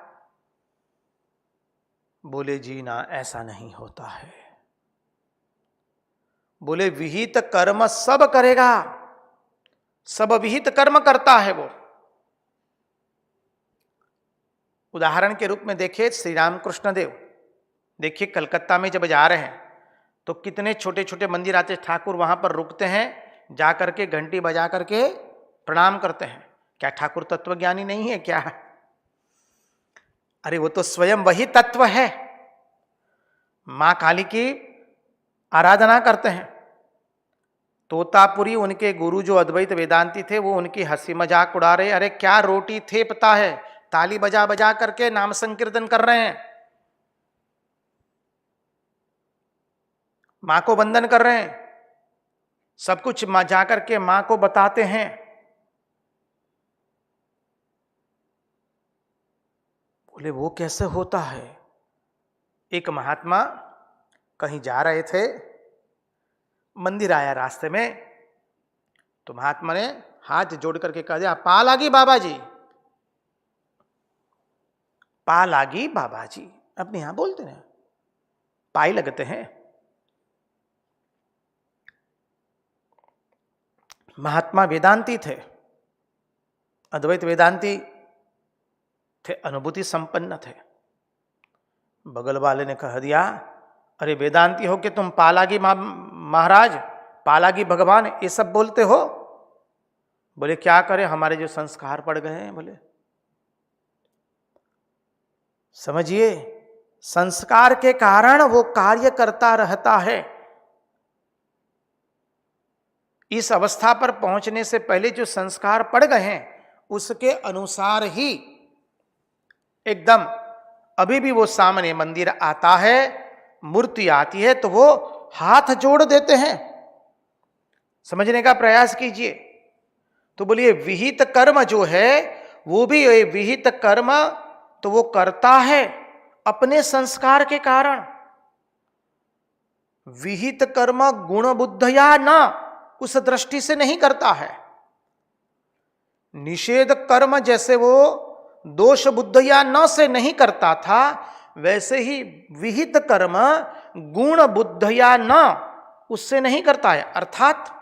बोले जी ना, ऐसा नहीं होता है। बोले विहित कर्म सब करेगा, सब विहित कर्म करता है वो। उदाहरण के रूप में देखिए श्री रामकृष्ण देव, देखिए कलकत्ता में जब जा रहे हैं तो कितने छोटे छोटे मंदिर आते, ठाकुर वहां पर रुकते हैं, जा करके घंटी बजा करके प्रणाम करते हैं। क्या ठाकुर तत्वज्ञानी नहीं है क्या? अरे वो तो स्वयं वही तत्व है। मां काली की आराधना करते हैं। तोतापुरी उनके गुरु जो अद्वैत वेदांती थे, वो उनकी हंसी मजाक उड़ा रहे। अरे क्या रोटी थे पता है, ताली बजा बजा करके नाम संकीर्तन कर रहे हैं, मां को वंदन कर रहे हैं, सब कुछ मां जा करके मां को बताते हैं। बोले वो कैसे होता है? एक महात्मा कहीं जा रहे थे, मंदिर आया रास्ते में, तो महात्मा ने हाथ जोड़ करके कह दिया, पा लागी बाबा जी, पा लागी बाबा जी। अपने यहां बोलते हैं, पाई लगते हैं। महात्मा वेदांती थे, अद्वैत वेदांती थे, अनुभूति संपन्न थे। बगल वाले ने कह दिया, अरे वेदांती हो कि तुम पालागी महाराज, पालागी भगवान ये सब बोलते हो? बोले क्या करें, हमारे जो संस्कार पड़ गए हैं। बोले समझिए, संस्कार के कारण वो कार्य करता रहता है। इस अवस्था पर पहुंचने से पहले जो संस्कार पड़ गए हैं उसके अनुसार ही एकदम, अभी भी वो सामने मंदिर आता है, मूर्ति आती है, तो वो हाथ जोड़ देते हैं। समझने का प्रयास कीजिए। तो बोलिए विहित कर्म जो है, वो भी विहित कर्म तो वो करता है अपने संस्कार के कारण। विहित कर्म गुण बुद्धया न, उस दृष्टि से नहीं करता है। निषेध कर्म जैसे वो दोष बुद्धया न से नहीं करता था, वैसे ही विहित कर्म गुण बुद्धया न उससे नहीं करता है। अर्थात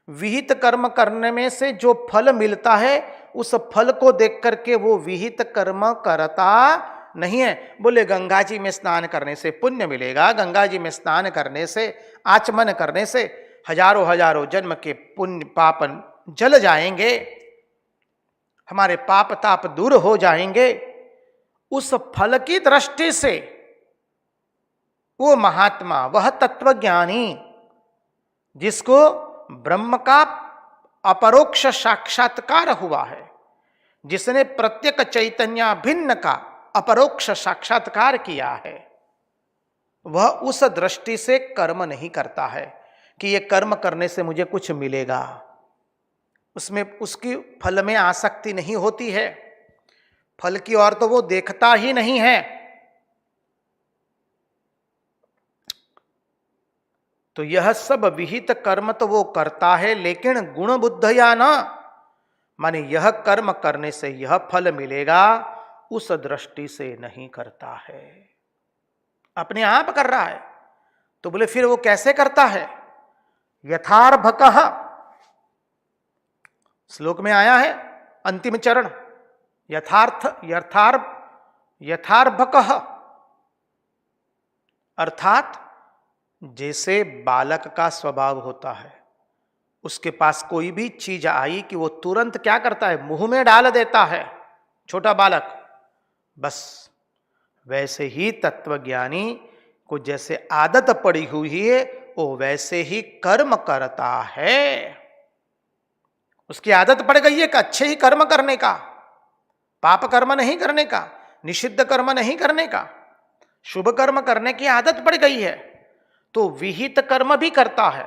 विहित कर्म करने में से जो फल मिलता है, उस फल को देख करके वो विहित कर्म करता नहीं है। बोले गंगा जी में स्नान करने से पुण्य मिलेगा, गंगा जी में स्नान करने से, आचमन करने से हजारों हजारों जन्म के पुण्य पाप जल जाएंगे, हमारे पाप ताप दूर हो जाएंगे। उस फल की दृष्टि से वो महात्मा, वह तत्वज्ञानी जिसको ब्रह्म का अपरोक्ष साक्षात्कार हुआ है, जिसने प्रत्येक चैतन्य भिन्न का अपरोक्ष साक्षात्कार किया है, वह उस दृष्टि से कर्म नहीं करता है कि ये कर्म करने से मुझे कुछ मिलेगा। उसमें उसकी फल में आसक्ति नहीं होती है, फल की ओर तो वो देखता ही नहीं है। तो यह सब विहित कर्म तो वो करता है, लेकिन गुण बुद्ध या न, माने यह कर्म करने से यह फल मिलेगा, उस दृष्टि से नहीं करता है, अपने आप कर रहा है। तो बोले फिर वो कैसे करता है? यथार्भकः, श्लोक में आया है अंतिम चरण, यथार्भकः, अर्थात जैसे बालक का स्वभाव होता है, उसके पास कोई भी चीज आई कि वो तुरंत क्या करता है? मुंह में डाल देता है, छोटा बालक। बस वैसे ही तत्वज्ञानी को जैसे आदत पड़ी हुई है, वो वैसे ही कर्म करता है। उसकी आदत पड़ गई है कि अच्छे ही कर्म करने का, पाप कर्म नहीं करने का, निषिद्ध कर्म नहीं करने का, शुभ कर्म करने की आदत पड़ गई है। तो विहित कर्म भी करता है,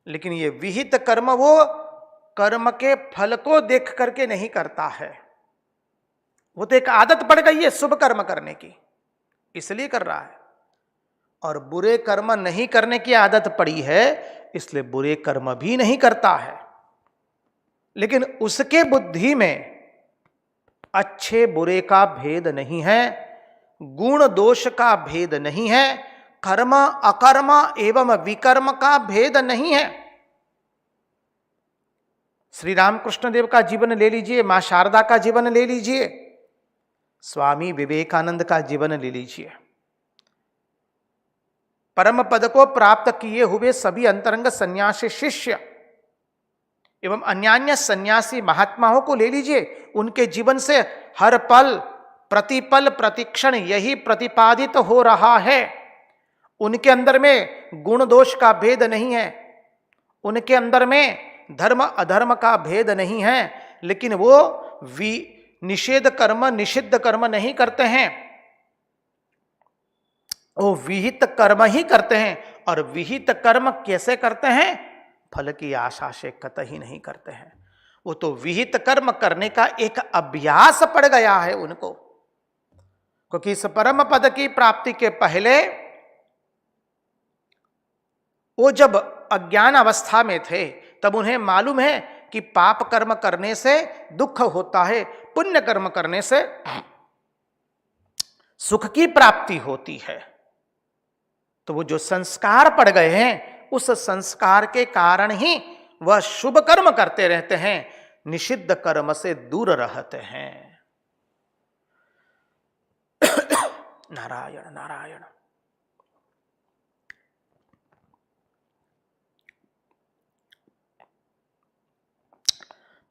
लेकिन ये विहित कर्म वो कर्म के फल को देख करके नहीं करता है, वो तो एक आदत पड़ गई है शुभ कर्म करने की, इसलिए कर रहा है। और बुरे कर्म नहीं करने की आदत पड़ी है, इसलिए बुरे कर्म भी नहीं करता है। लेकिन उसके बुद्धि में अच्छे बुरे का भेद नहीं है, गुण दोष का भेद नहीं है, कर्म अकर्म एवं विकर्म का भेद नहीं है। श्री रामकृष्ण देव का जीवन ले लीजिए, मां शारदा का जीवन ले लीजिए, स्वामी विवेकानंद का जीवन ले लीजिए। परम पद को प्राप्त किए हुए सभी अंतरंग सन्यासी शिष्य एवं अन्यान्य सन्यासी महात्माओं को ले लीजिए, उनके जीवन से हर पल प्रतिपल प्रतिक्षण यही प्रतिपादित हो रहा है। उनके अंदर में गुण दोष का भेद नहीं है, उनके अंदर में धर्म अधर्म का भेद नहीं है, लेकिन वो निषेध कर्म निषिद्ध कर्म नहीं करते हैं, वो विहित कर्म ही करते हैं। और विहित कर्म कैसे करते हैं? फल की आशा से कतई नहीं करते हैं, वो तो विहित कर्म करने का एक अभ्यास पड़ गया है उनको। क्योंकि इस परम पद की प्राप्ति के पहले वो जब अज्ञान अवस्था में थे, तब उन्हें मालूम है कि पाप कर्म करने से दुख होता है, पुण्य कर्म करने से सुख की प्राप्ति होती है। तो वो जो संस्कार पड़ गए हैं, उस संस्कार के कारण ही वह शुभ कर्म करते रहते हैं, निषिद्ध कर्म से दूर रहते हैं। नारायण नारायण।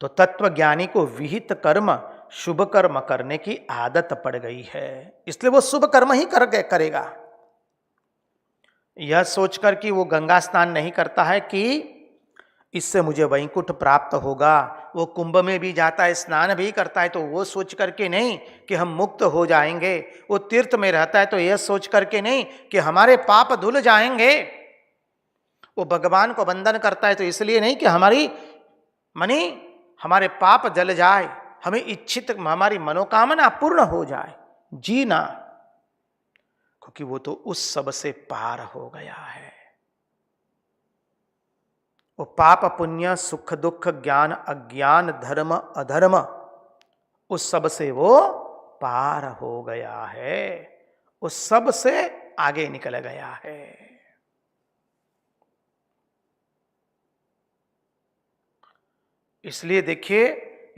तो तत्वज्ञानी को विहित कर्म शुभ कर्म करने की आदत पड़ गई है, इसलिए वो शुभ कर्म ही करेगा। यह सोचकर कि वो गंगा स्नान नहीं करता है कि इससे मुझे वैकुंठ प्राप्त होगा, वो कुंभ में भी जाता है, स्नान भी करता है, तो वो सोच करके नहीं कि हम मुक्त हो जाएंगे। वो तीर्थ में रहता है तो यह सोच करके नहीं कि हमारे पाप धुल जाएंगे। वो भगवान को वंदन करता है तो इसलिए नहीं कि हमारे पाप जल जाए, हमें इच्छित हमारी मनोकामना पूर्ण हो जाए, जीना, क्योंकि वो तो उस सब से पार हो गया है। वो पाप पुण्य सुख दुख ज्ञान अज्ञान धर्म अधर्म, उस सब से वो पार हो गया है, उस सब से आगे निकल गया है। इसलिए देखिए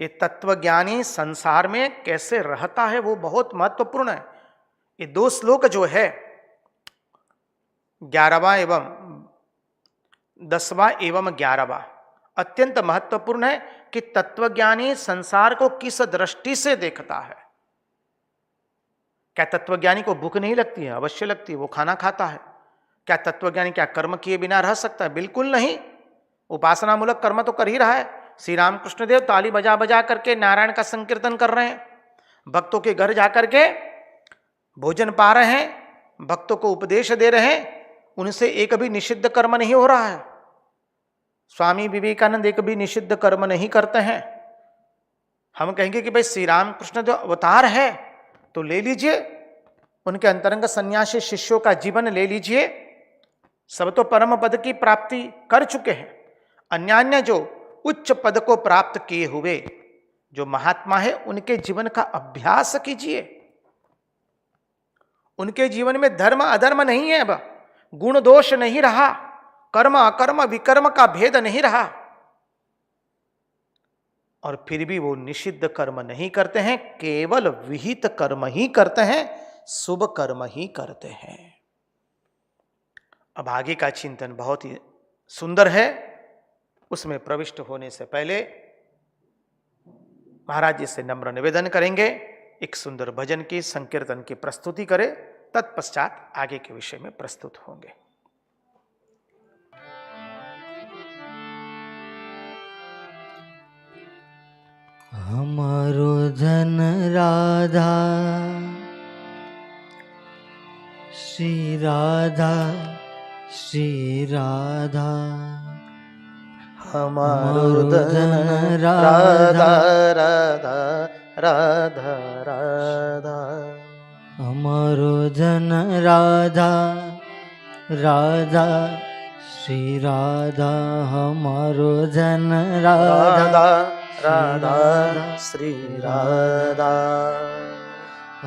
ये तत्वज्ञानी संसार में कैसे रहता है, वो बहुत महत्वपूर्ण है। ये दो श्लोक जो है 11वां एवं 10वां एवं 11वां अत्यंत महत्वपूर्ण है कि तत्वज्ञानी संसार को किस दृष्टि से देखता है। क्या तत्वज्ञानी को भूख नहीं लगती है? अवश्य लगती है, वो खाना खाता है। क्या तत्वज्ञानी क्या कर्म किए बिना रह सकता है? बिल्कुल नहीं। उपासना मूलक कर्म तो कर ही रहा है। श्री रामकृष्ण देव ताली बजा बजा करके नारायण का संकीर्तन कर रहे हैं, भक्तों के घर जाकर के भोजन पा रहे हैं, भक्तों को उपदेश दे रहे हैं, उनसे एक भी निषिद्ध कर्म नहीं हो रहा है। स्वामी विवेकानंद एक भी निषिद्ध कर्म नहीं करते हैं। हम कहेंगे कि भाई श्री रामकृष्ण जो अवतार है तो ले लीजिए, उनके अंतरंग सन्यासी शिष्यों का जीवन ले लीजिए, सब तो परम पद की प्राप्ति कर चुके हैं। अन्यान्य जो उच्च पद को प्राप्त किए हुए जो महात्मा है उनके जीवन का अभ्यास कीजिए। उनके जीवन में धर्म अधर्म नहीं है, अब गुण दोष नहीं रहा, कर्म अकर्म विकर्म का भेद नहीं रहा, और फिर भी वो निषिद्ध कर्म नहीं करते हैं, केवल विहित कर्म ही करते हैं, शुभ कर्म ही करते हैं। अब आगे का चिंतन बहुत ही सुंदर है, उसमें प्रविष्ट होने से पहले महाराज जी से नम्र निवेदन करेंगे एक सुंदर भजन की संकीर्तन की प्रस्तुति करें, तत्पश्चात आगे के विषय में प्रस्तुत होंगे। हमारो धन राधा श्री राधा श्री राधा, हमारो धन राधा राधा राधा राधा, हमारो धन राधा राधा श्री राधा, हमारो धन राधा राधा श्री राधा,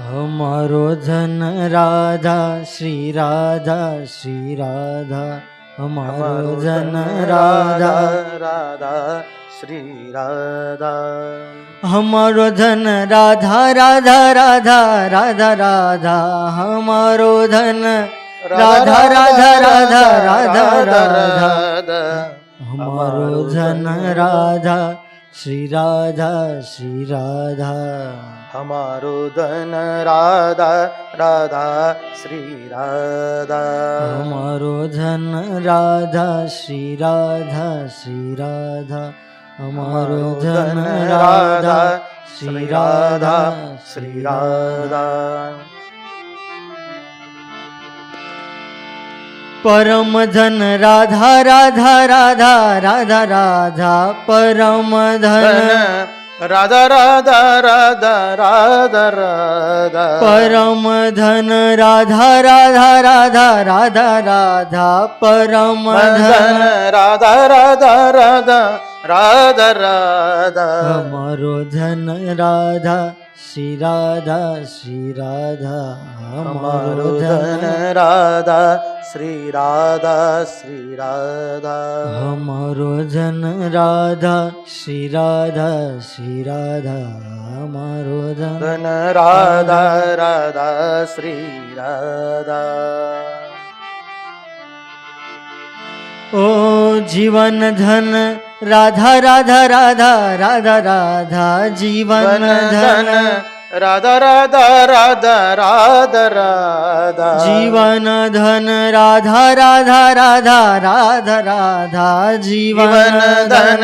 हमारो धन राधा श्री राधा श्री राधा, हमारो धन राधा राधा श्री राधा, हमारो धन राधा राधा राधा राधा राधा, हमारो धन राधा राधा राधा राधा राधा, हमारो धन राधा श्री राधा श्री राधा, हमारो धन राधा राधा श्री राधा, हमारो धन राधा श्री राधा श्री राधा, हमारो धन राधा श्री राधा श्री राधा, परम धन राधा राधा राधा राधा राधा, परम धन राधा राधा राधा राधा राधा, परम धन राधा राधा राधा राधा राधा, परम धन राधा राधा राधा राधा राधा, हमारो धन राधा श्री राधा श्री राधा, हमारो धन राधा श्री राधा श्री राधा, हमारो धन राधा श्री राधा श्री राधा, हमारो धन राधा राधा श्री राधा, ओ जीवन धन राधा राधा राधा राधा राधा, जीवन धन राधा राधा राधा राधा राधा, जीवन धन राधा राधा राधा राधा राधा, जीवन धन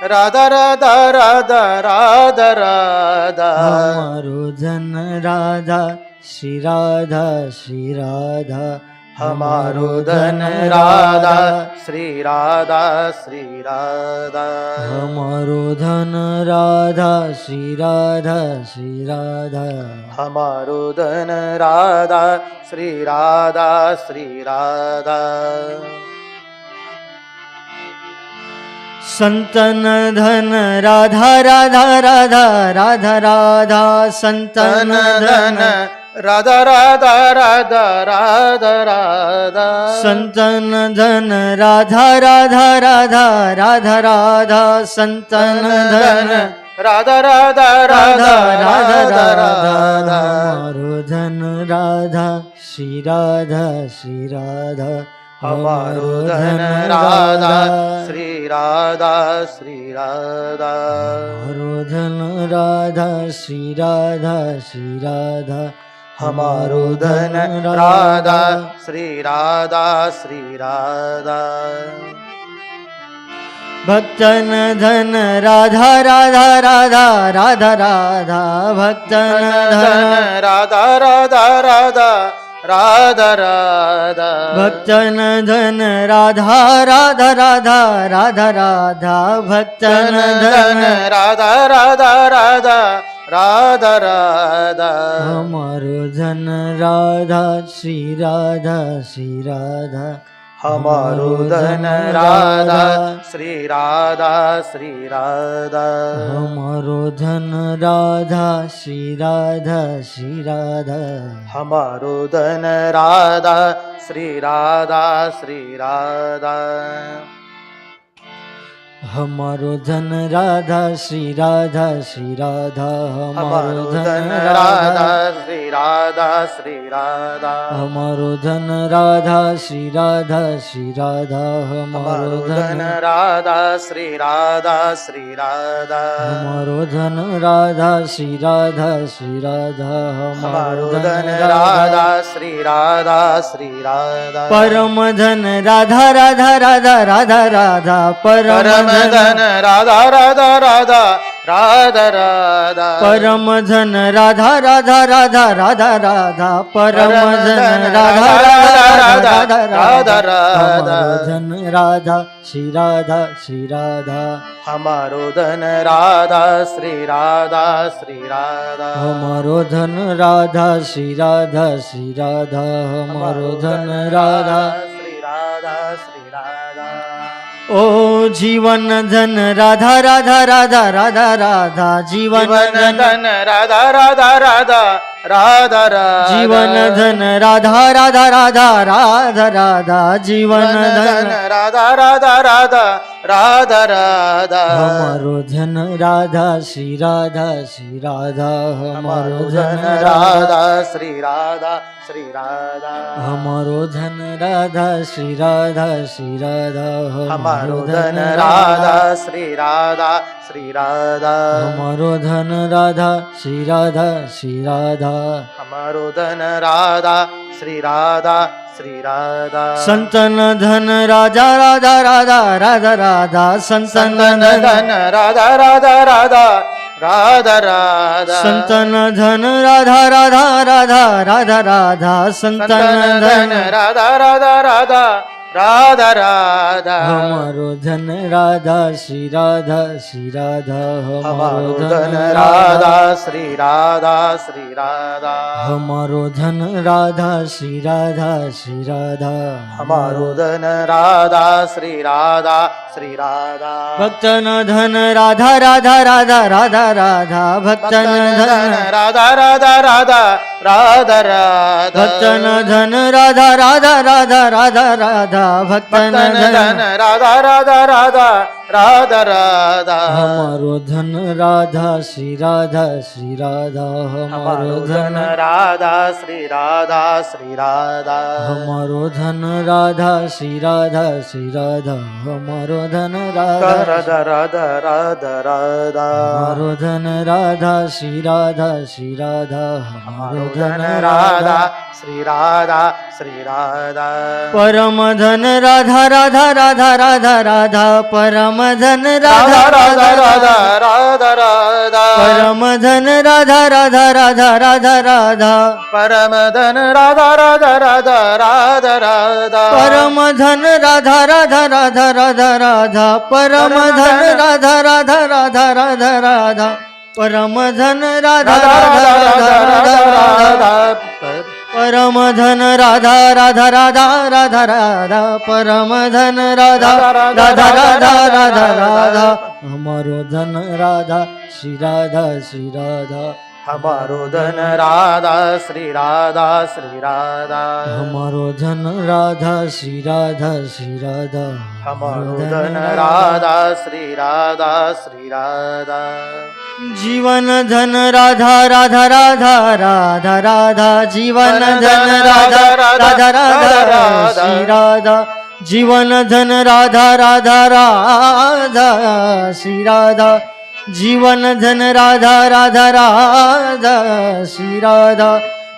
राधा राधा राधा राधा राधा, हमारो धन राधा श्री राधा श्री राधा, हमारो धन राधा श्री राधा श्री राधा, हमारो धन राधा श्री राधा श्री राधा, हमारो धन राधा श्री राधा श्री राधा, संतन धन राधा राधा राधा राधा राधा, संतन धन राधा राधा राधा राधा राधा, संतन धन राधा राधा राधा राधा राधा, संतन धन राधा राधा राधा राधा राधा, हमारो धन राधा श्री राधा श्री राधा, हमारो धन राधा श्री राधा श्री राधा, हमारो धन राधा श्री राधा श्री राधा, हमारो धन राधा श्री राधा श्री राधा, भक्तन धन राधा राधा राधा राधा राधा, भक्तन धन राधा राधा राधा राधा राधा, भक्तन धन राधा राधा राधा राधा राधा, भक्तन धन राधा राधा राधा राधा राधा, हमारो धन राधा श्री राधा श्री राधा, हमारो धन राधा श्री राधा श्री राधा, हमारो धन राधा श्री राधा श्री राधा, हमारो धन राधा श्री राधा श्री राधा, हमारो धन राधा श्री राधा श्री राधा, हमारो धन राधा श्री राधा श्री राधा, हमारो धन राधा श्री राधा श्री राधा, हमारो धन राधा श्री राधा श्री राधा, हमारो धन राधा श्री राधा श्री राधा, हमारो धन राधा श्री राधा श्री राधा, परम धन राधा राधा राधा राधा राधा, परम धन राधा राधा राधा राधा राधा, परम धन राधा राधा राधा राधा राधा, परम धन राधा राधा राधा राधा राधा, धन राधा श्री राधा श्री राधा, हमारो धन राधा श्री राधा श्री राधा, हमारो धन राधा श्री राधा श्री राधा, हमारो धन राधा श्री राधा श्री राधा, ओ जीवन धन राधा राधा राधा राधा राधा, जीवन धन राधा राधा राधा राधा राधा, जीवन धन राधा राधा राधा राधा राधा, जीवन धन राधा राधा राधा राधा राधा, हमारो धन राधा श्री राधा श्री राधा, हमारो धन राधा श्री राधा श्री राधा, हमारो धन राधा श्री राधा श्री राधा, हमारो धन राधा श्री राधा श्री राधा, हमारो धन राधा श्री राधा श्री राधा, हमारो धन राधा श्री राधा श्री राधा, संतन धन राजा राधा राधा राधा राधा, संतन धन राधा राधा राधा राधा राधा, संतन धन राधा राधा राधा राधा राधा, संतन धन राधा राधा राधा राधा राधा, हमारो धन राधा श्री राधा श्री राधा, हमारो धन राधा श्री राधा श्री राधा, हमारो धन राधा श्री राधा श्री राधा, हमारो धन राधा श्री राधा श्री राधा, भक्तन धन राधा राधा राधा राधा राधा, भक्तन धन राधा राधा राधा राधा राधा, भक्तन धन राधा राधा राधा राधा राधा, भक्तन धन राधा राधा राधा राधा राधा, हमारो धन राधा श्री राधा श्री राधा, हमारो धन राधा श्री राधा श्री राधा, हमारो धन राधा श्री राधा श्री राधा, हमारो धन राधा राधा राधा राधा राधा, हमारो धन राधा श्री राधा श्री राधा, हमारो धन राधा श्री राधा श्री राधा, परम धन राधा राधा राधा राधा राधा, परम धन राधा राधा राधा राधा राधा, परम धन राधा राधा राधा राधा राधा, परम धन राधा राधा राधा राधा राधा, परम धन राधा राधा राधा राधा राधा, परम धन राधा राधा राधा राधा राधा, परम धन राधा राधा राधा राधा, परम धन राधा राधा राधा राधा राधा, परम धन राधा राधा राधा राधा राधा, हमारो धन राधा श्री राधा श्री राधा, हमारो धन राधा श्री राधा श्री राधा, हमारो धन राधा श्री राधा श्री राधा, हमारो धन राधा श्री राधा श्री राधा, जीवन धन राधा राधा राधा राधा राधा, जीवन धन राधा राधा राधा श्री राधा जीवन धन राधा राधा राधा श्री राधा जीवन धन राधा राधा राधा श्री राधा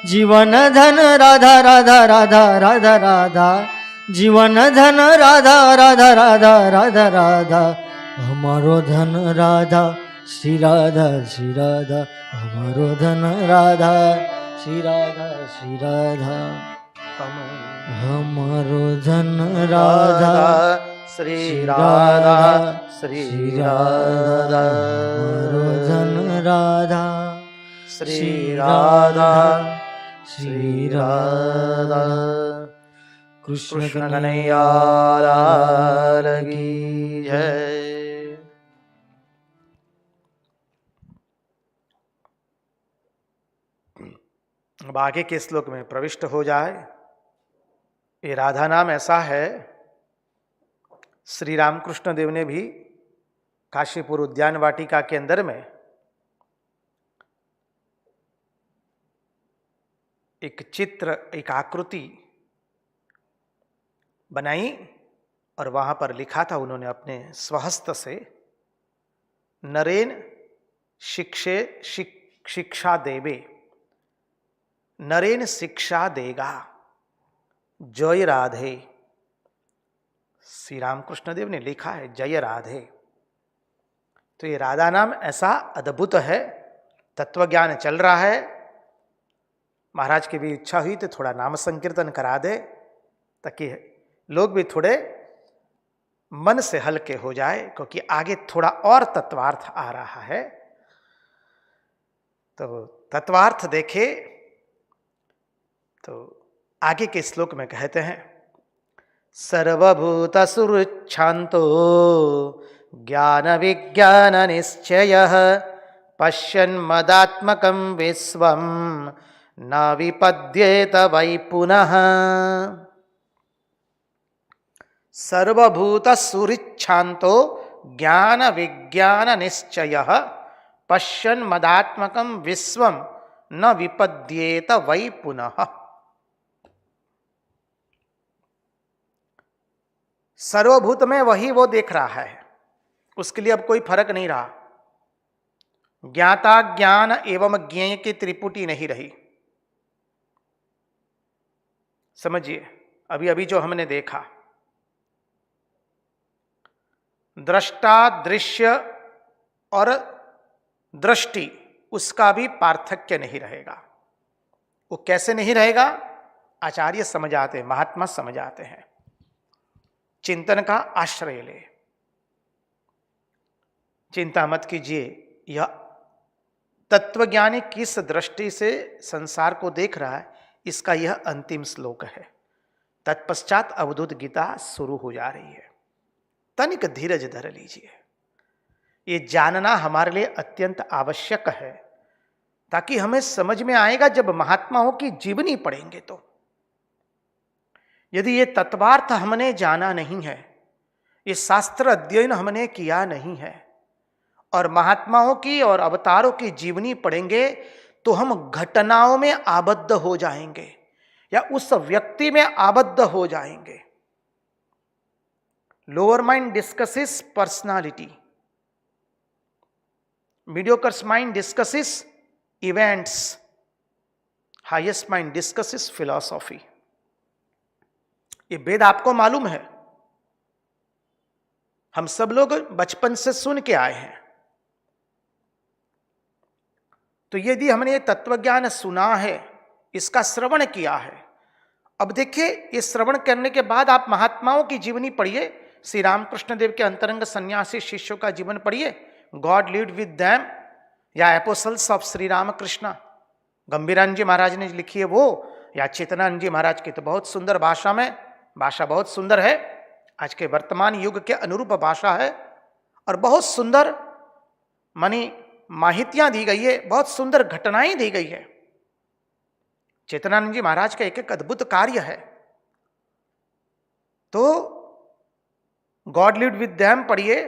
जीवन धन राधा राधा राधा राधा राधा जीवन धन राधा राधा राधा राधा राधा हमारो धन राधा श्री राधा हमारो धन राधा श्री राधा हमारो धन राधा श्री राधा श्री राधा हमारो धन राधा श्री राधा श्री राधा कृष्ण कन्हैया लाल की जय। अब आगे के श्लोक में प्रविष्ट हो जाए। ये राधा नाम ऐसा है, श्री रामकृष्ण देव ने भी काशीपुर उद्यान वाटिका के अंदर में एक चित्र, एक आकृति बनाई और वहां पर लिखा था उन्होंने अपने स्वहस्त से, नरेन शिक्षा देवे, नरेन शिक्षा देगा, जय राधे। श्री रामकृष्ण देव ने लिखा है जय राधे। तो ये राधा नाम ऐसा अद्भुत है, तत्व ज्ञान चल रहा है। महाराज की भी इच्छा हुई तो थोड़ा नाम संकीर्तन करा दे, ताकि लोग भी थोड़े मन से हल्के हो जाए, क्योंकि आगे थोड़ा और तत्वार्थ आ रहा है। तो तत्वार्थ देखे तो आगे के श्लोक में कहते हैं, सर्वभूत सुरुच्छांतो ज्ञान विज्ञान निश्चय पश्यन् मदात्मकं विश्वं न विपद्येत वै पुनः। सर्वभूत सुरिच्छांतो ज्ञान विज्ञान निश्चय पश्यन् मदात्मकं विश्वं न विपद्येत वै पुनः। सर्वभूत में वही वो देख रहा है, उसके लिए अब कोई फर्क नहीं रहा। ज्ञाता ज्ञान एवं ज्ञेय की त्रिपुटी नहीं रही। समझिए, अभी अभी जो हमने देखा, दृष्टा दृश्य और दृष्टि, उसका भी पार्थक्य नहीं रहेगा। वो कैसे नहीं रहेगा? आचार्य समझ आते हैं, महात्मा समझ आते हैं। चिंतन का आश्रय ले, चिंता मत कीजिए। यह तत्वज्ञानी किस दृष्टि से संसार को देख रहा है, इसका यह अंतिम श्लोक है। तत्पश्चात अवधूत गीता शुरू हो जा रही है। तनिक धीरज धर लीजिए। ये जानना हमारे लिए अत्यंत आवश्यक है, ताकि हमें समझ में आएगा जब महात्माओं की जीवनी पढ़ेंगे तो। यदि ये तत्वार्थ हमने जाना नहीं है, ये शास्त्र अध्ययन हमने किया नहीं है, और महात्माओं की और अवतारों की जीवनी पढ़ेंगे, तो हम घटनाओं में आबद्ध हो जाएंगे या उस व्यक्ति में आबद्ध हो जाएंगे। Lower mind discusses personality, mediocre mind discusses events, highest mind discusses philosophy. ये भेद आपको मालूम है, हम सब लोग बचपन से सुन के आए हैं। तो यदि हमने ये तत्वज्ञान सुना है, इसका श्रवण किया है, अब देखिए, ये श्रवण करने के बाद आप महात्माओं की जीवनी पढ़िए। श्री रामकृष्ण देव के अंतरंग सन्यासी शिष्यों का जीवन पढ़िए, गॉड लीड विद देम, या एपोस्टल्स ऑफ श्री रामकृष्ण, गंभीरानंद जी महाराज ने लिखी है वो, या चेतनानंद जी महाराज की तो बहुत सुंदर भाषा में, भाषा बहुत सुंदर है, आज के वर्तमान युग के अनुरूप भाषा है, और बहुत सुंदर मानी माहितियां दी गई है, बहुत सुंदर घटनाएं दी गई है। चेतनानंद जी महाराज का एक एक अद्भुत कार्य है। तो गॉड लीड विद देम पढ़िए,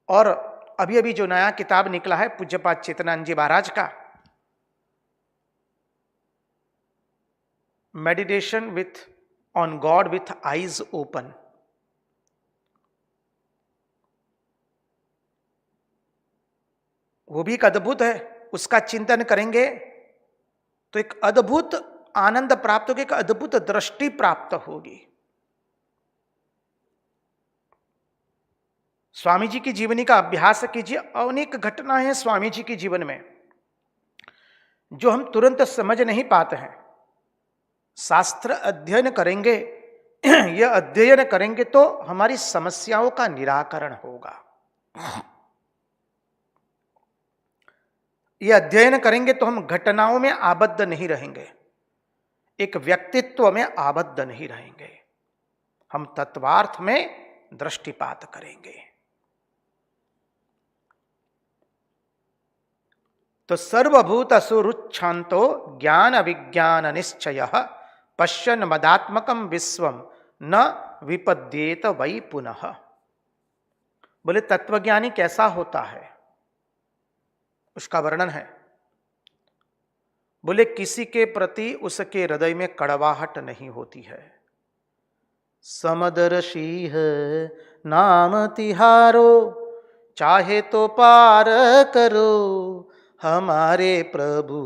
और अभी अभी जो नया किताब निकला है पूज्यपाद चेतनानंद जी महाराज का, meditation with on God with eyes open. वो भी एक अद्भुत है, उसका चिंतन करेंगे तो एक अद्भुत आनंद प्राप्त होगी, एक अद्भुत दृष्टि प्राप्त होगी। स्वामी जी की जीवनी का अभ्यास कीजिए। अनेक घटनाएं हैं स्वामी जी के जीवन में जो हम तुरंत समझ नहीं पाते हैं। शास्त्र अध्ययन करेंगे, यह अध्ययन करेंगे तो हमारी समस्याओं का निराकरण होगा। यह अध्ययन करेंगे तो हम घटनाओं में आबद्ध नहीं रहेंगे, एक व्यक्तित्व में आबद्ध नहीं रहेंगे, हम तत्वार्थ में दृष्टिपात करेंगे। तो सर्वभूत सुरुच्छांतो ज्ञान विज्ञान निश्चय पश्यन् मदात्मकं विश्वम न विपद्येत वै पुनः। बोले तत्वज्ञानी कैसा होता है, उसका वर्णन है। बोले किसी के प्रति उसके हृदय में कड़वाहट नहीं होती है। समदर्शी है नाम तिहारो, चाहे तो पार करो हमारे प्रभु,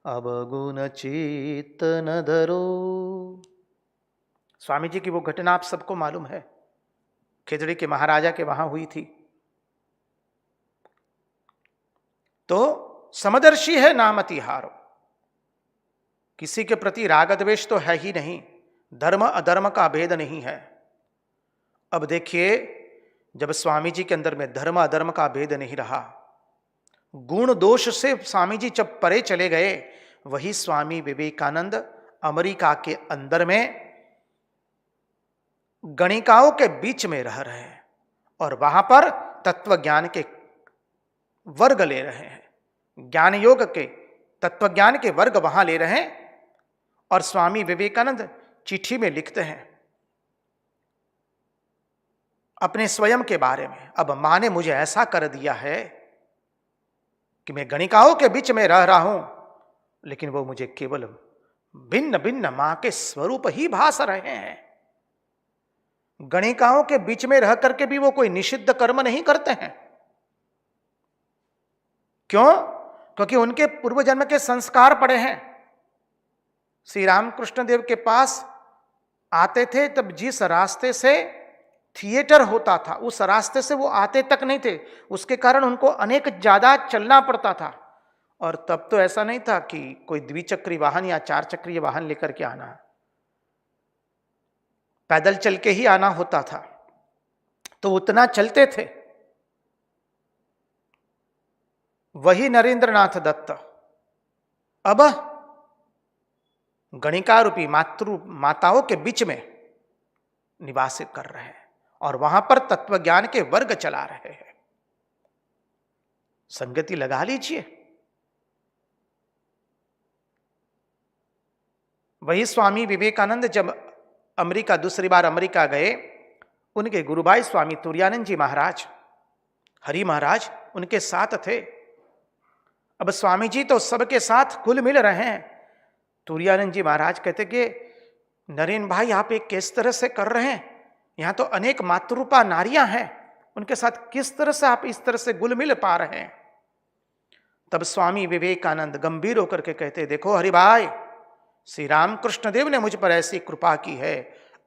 अवगुण चित्त न धरो। स्वामी जी की वो घटना आप सबको मालूम है, खिजड़ी के महाराजा के वहां हुई थी। तो समदर्शी है नाम तिहारो, किसी के प्रति राग द्वेष तो है ही नहीं, धर्म अधर्म का भेद नहीं है। अब देखिए, जब स्वामी जी के अंदर में धर्म अधर्म का भेद नहीं रहा, गुण दोष से स्वामी जी जब परे चले गए, वही स्वामी विवेकानंद अमेरिका के अंदर में गणिकाओं के बीच में रह रहे हैं और वहां पर तत्व ज्ञान के वर्ग ले रहे हैं, ज्ञान योग के तत्व ज्ञान के वर्ग वहां ले रहे हैं। और स्वामी विवेकानंद चिट्ठी में लिखते हैं अपने स्वयं के बारे में, अब मां ने मुझे ऐसा कर दिया है कि मैं गणिकाओं के बीच में रह रहा हूं, लेकिन वो मुझे केवल भिन्न भिन्न मां के स्वरूप ही भास रहे हैं। गणिकाओं के बीच में रह करके भी वो कोई निषिद्ध कर्म नहीं करते हैं। क्यों? क्योंकि उनके पूर्व जन्म के संस्कार पड़े हैं। श्री रामकृष्ण देव के पास आते थे तब जिस रास्ते से थिएटर होता था, उस रास्ते से वो आते तक नहीं थे, उसके कारण उनको अनेक ज्यादा चलना पड़ता था। और तब तो ऐसा नहीं था कि कोई द्विचक्री वाहन या चार चक्रीय वाहन लेकर के आना, पैदल चल के ही आना होता था। तो उतना चलते थे। वही नरेंद्रनाथ दत्त अब गणिका रूपी माताओं के बीच में निवास कर रहे हैं और वहां पर तत्व ज्ञान के वर्ग चला रहे हैं। संगति लगा लीजिए। वही स्वामी विवेकानंद जब अमेरिका, दूसरी बार अमेरिका गए, उनके गुरुभाई स्वामी तुरानंद जी महाराज, हरि महाराज उनके साथ थे। अब स्वामी जी तो सबके साथ घुल मिल रहे हैं। तुरानंद जी महाराज कहते कि नरेन भाई आप एक किस तरह से कर रहे हैं, यहां तो अनेक मातृरूपा नारियां हैं, उनके साथ किस तरह से आप इस तरह से घुल मिल पा रहे हैं। तब स्वामी विवेकानंद गंभीर होकर के कहते, देखो हरि भाई, श्री रामकृष्ण देव ने मुझ पर ऐसी कृपा की है,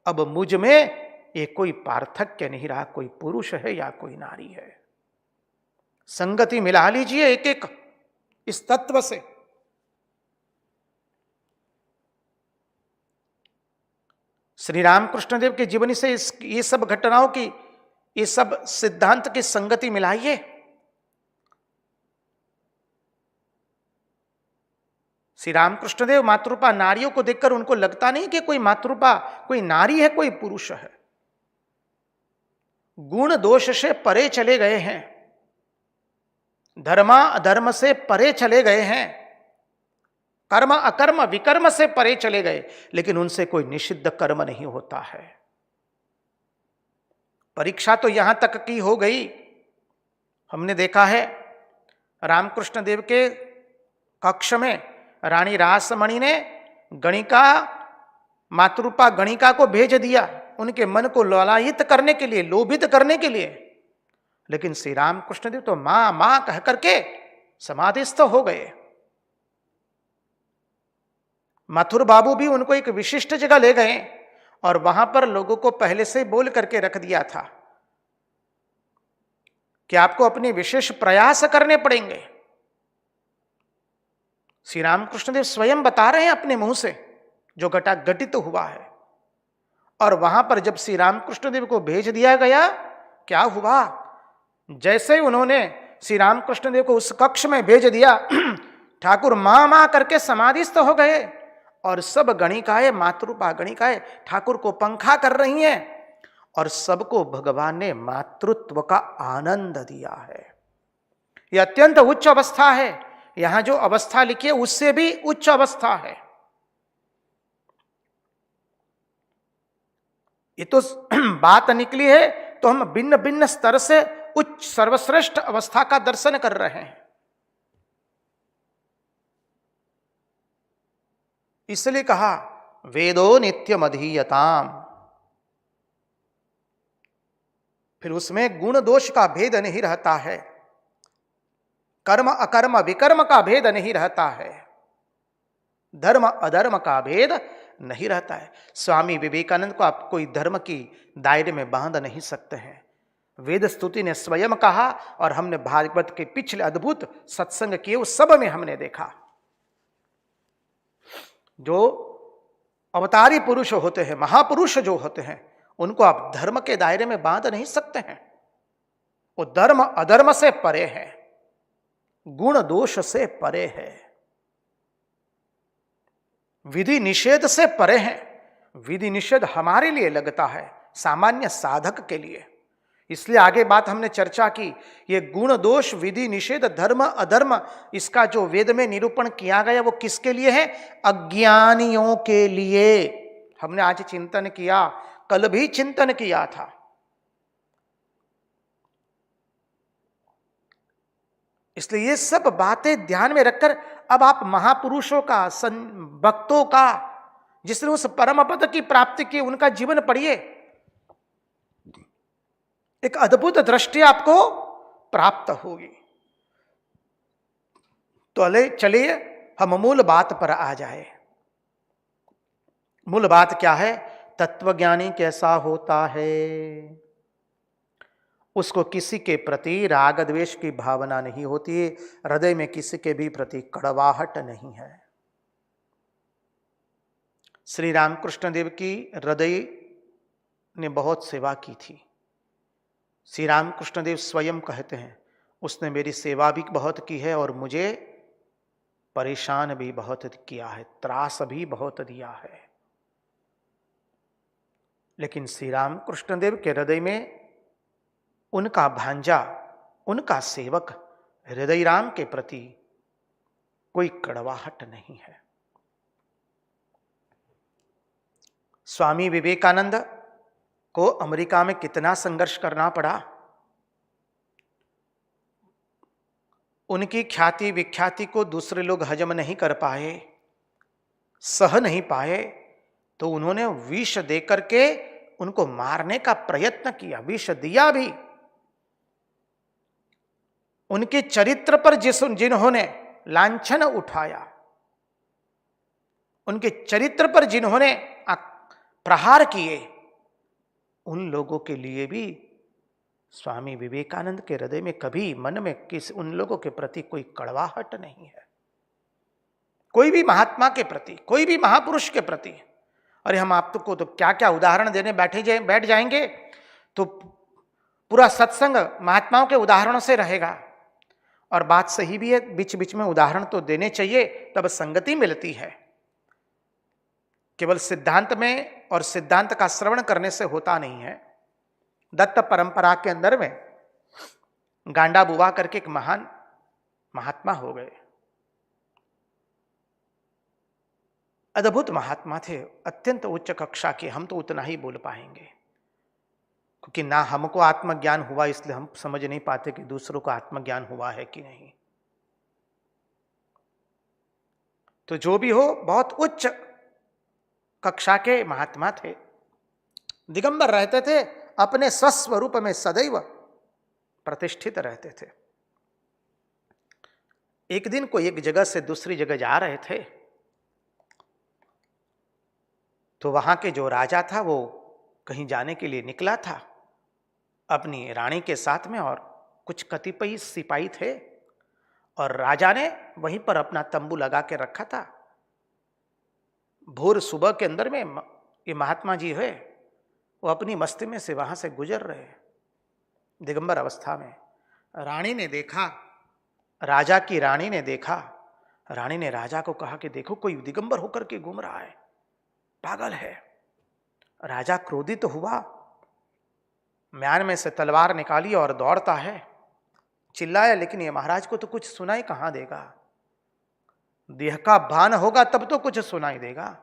अब मुझ में ये कोई पार्थक्य नहीं रहा, कोई पुरुष है या कोई नारी है। संगति मिला लीजिए एक एक इस तत्व से। श्री रामकृष्ण देव के जीवनी से ये सब घटनाओं की, ये सब सिद्धांत की संगति मिलाइए। श्री रामकृष्ण देव मातृरूपा नारियों को देखकर उनको लगता नहीं कि कोई मातृरूपा, कोई नारी है, कोई पुरुष है। गुण दोष से परे चले गए हैं, धर्मा अधर्म से परे चले गए हैं, कर्म अकर्म विकर्म से परे चले गए, लेकिन उनसे कोई निषिद्ध कर्म नहीं होता है। परीक्षा तो यहां तक की हो गई, हमने देखा है रामकृष्ण देव के कक्ष में रानी रासमणि ने गणिका मातृपा गणिका को भेज दिया उनके मन को ललायित करने के लिए, लोभित करने के लिए। लेकिन श्री रामकृष्ण देव तो मां मां कह करके समाधिस्थ हो गए। मथुर बाबू भी उनको एक विशिष्ट जगह ले गए और वहां पर लोगों को पहले से बोल करके रख दिया था कि आपको अपने विशेष प्रयास करने पड़ेंगे। श्री रामकृष्ण देव स्वयं बता रहे हैं अपने मुंह से जो घटित हुआ है। और वहां पर जब श्री रामकृष्ण देव को भेज दिया गया, क्या हुआ, जैसे ही उन्होंने श्री रामकृष्ण देव को उस कक्ष में भेज दिया, ठाकुर मां मां करके समाधिस्थ हो गए और सब गणिकाएं, मातृपा गणिकाएं ठाकुर को पंखा कर रही हैं और सबको भगवान ने मातृत्व का आनंद दिया है। यह अत्यंत उच्च अवस्था है। यहां जो अवस्था लिखी है उससे भी उच्च अवस्था है। ये तो बात निकली है तो हम भिन्न भिन्न स्तर से उच्च सर्वश्रेष्ठ अवस्था का दर्शन कर रहे हैं। इसलिए कहा वेदो नित्यम अधीयताम। फिर उसमें गुण दोष का भेद नहीं रहता है, कर्म अकर्म विकर्म का भेद नहीं रहता है, धर्म अधर्म का भेद नहीं रहता है। स्वामी विवेकानंद को आप कोई धर्म की दायरे में बांध नहीं सकते हैं। वेद स्तुति ने स्वयं कहा और हमने भागवत के पिछले अद्भुत सत्संग किए उस सब में हमने देखा, जो अवतारी पुरुष होते हैं, महापुरुष जो होते हैं, उनको आप धर्म के दायरे में बांध नहीं सकते हैं। वो धर्म अधर्म से परे है, गुण दोष से परे है, विधि निषेध से परे है। विधि निषेध हमारे लिए लगता है, सामान्य साधक के लिए। इसलिए आगे बात हमने चर्चा की, ये गुण दोष विधि निषेध धर्म अधर्म, इसका जो वेद में निरूपण किया गया वो किसके लिए है? अज्ञानियों के लिए। हमने आज चिंतन किया, कल भी चिंतन किया था। इसलिए ये सब बातें ध्यान में रखकर अब आप महापुरुषों का, भक्तों का, जिसने उस परम पद की प्राप्ति की, उनका जीवन पढ़िए। एक अद्भुत दृष्टि आपको प्राप्त होगी। तो चलिए हम मूल बात पर आ जाए। मूल बात क्या है? तत्वज्ञानी कैसा होता है? उसको किसी के प्रति राग द्वेष की भावना नहीं होती, हृदय में किसी के भी प्रति कड़वाहट नहीं है। श्री रामकृष्ण देव की हृदय ने बहुत सेवा की थी। श्री रामकृष्ण देव स्वयं कहते हैं, उसने मेरी सेवा भी बहुत की है और मुझे परेशान भी बहुत किया है, त्रास भी बहुत दिया है। लेकिन श्री रामकृष्ण देव के हृदय में उनका भांजा, उनका सेवक हृदय राम के प्रति कोई कड़वाहट नहीं है। स्वामी विवेकानंद को अमेरिका में कितना संघर्ष करना पड़ा, उनकी ख्याति विख्याति को दूसरे लोग हजम नहीं कर पाए, सह नहीं पाए, तो उन्होंने विष देकर के उनको मारने का प्रयत्न किया, विष दिया भी। उनके चरित्र पर जिन्होंने लांछन उठाया, उनके चरित्र पर जिन्होंने प्रहार किए, उन लोगों के लिए भी स्वामी विवेकानंद के हृदय में कभी मन में उन लोगों के प्रति कोई कड़वाहट नहीं है। कोई भी महात्मा के प्रति, कोई भी महापुरुष के प्रति। अरे हम आपको तो क्या क्या उदाहरण देने बैठ जाएंगे तो पूरा सत्संग महात्माओं के उदाहरणों से रहेगा। और बात सही भी है, बीच बीच में उदाहरण तो देने चाहिए, तब संगति मिलती है। केवल सिद्धांत में और सिद्धांत का श्रवण करने से होता नहीं है। दत्त परंपरा के अंदर में गांडा बुवा करके एक महान महात्मा हो गए, अद्भुत महात्मा थे, अत्यंत उच्च कक्षा के। हम तो उतना ही बोल पाएंगे, क्योंकि ना हमको आत्मज्ञान हुआ, इसलिए हम समझ नहीं पाते कि दूसरों को आत्मज्ञान हुआ है कि नहीं। तो जो भी हो, बहुत उच्च कक्षा के महात्मा थे, दिगंबर रहते थे, अपने स्वस्वरूप में सदैव प्रतिष्ठित रहते थे। एक दिन को एक जगह से दूसरी जगह जा रहे थे, तो वहां के जो राजा था वो कहीं जाने के लिए निकला था अपनी रानी के साथ में, और कुछ कतिपय सिपाही थे, और राजा ने वहीं पर अपना तंबू लगा के रखा था। भोर सुबह के अंदर में ये महात्मा जी है, वो अपनी मस्ती में से वहां से गुजर रहे दिगंबर अवस्था में। रानी ने देखा, राजा की रानी ने देखा, रानी ने राजा को कहा कि देखो कोई दिगंबर होकर के घूम रहा है, पागल है। राजा क्रोधित हुआ, म्यान में से तलवार निकाली और दौड़ता है, चिल्लाया, लेकिन ये महाराज को तो कुछ सुनाई कहां देगा, देह का भान होगा तब तो कुछ सुनाई देगा।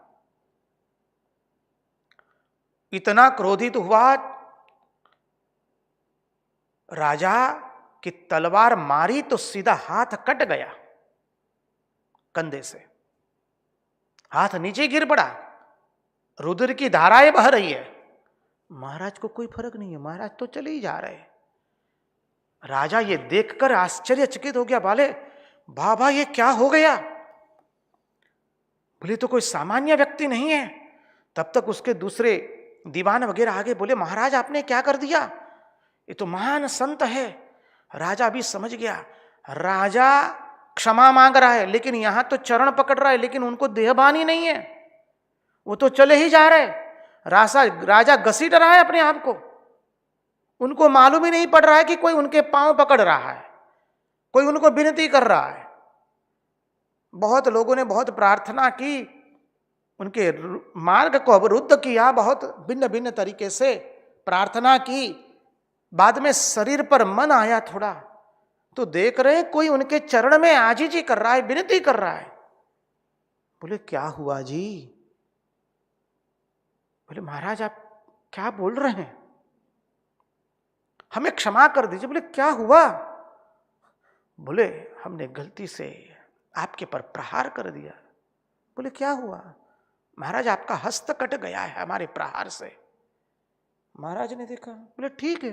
इतना क्रोधित हुआ, राजा की तलवार मारी तो सीधा हाथ कट गया कंधे से, हाथ नीचे गिर पड़ा, रुधिर की धाराएं बह रही है। महाराज को कोई फर्क नहीं है, महाराज तो चले ही जा रहे। राजा ये देखकर आश्चर्यचकित हो गया, बोले बाबा ये क्या हो गया? बोले तो कोई सामान्य व्यक्ति नहीं है। तब तक उसके दूसरे दीवान वगैरह आगे बोले महाराज आपने क्या कर दिया, ये तो महान संत है। राजा भी समझ गया, राजा क्षमा मांग रहा है लेकिन यहां तो चरण पकड़ रहा है, लेकिन उनको देहभान ही नहीं है, वो तो चले ही जा रहे। राजा घसीट रहा है अपने आप को, उनको मालूम ही नहीं पड़ रहा है कि कोई उनके पांव पकड़ रहा है, कोई उनको विनती कर रहा है। बहुत लोगों ने बहुत प्रार्थना की, उनके मार्ग को अवरुद्ध किया, बहुत भिन्न भिन्न तरीके से प्रार्थना की। बाद में शरीर पर मन आया थोड़ा, तो देख रहे कोई उनके चरण में आजीजी कर रहा है, विनती कर रहा है। बोले क्या हुआ जी? बोले महाराज आप क्या बोल रहे हैं, हमें क्षमा कर दीजिए। बोले क्या हुआ? बोले हमने गलती से आपके पर प्रहार कर दिया। बोले क्या हुआ? महाराज आपका हस्त कट गया है हमारे प्रहार से। महाराज ने देखा, बोले ठीक है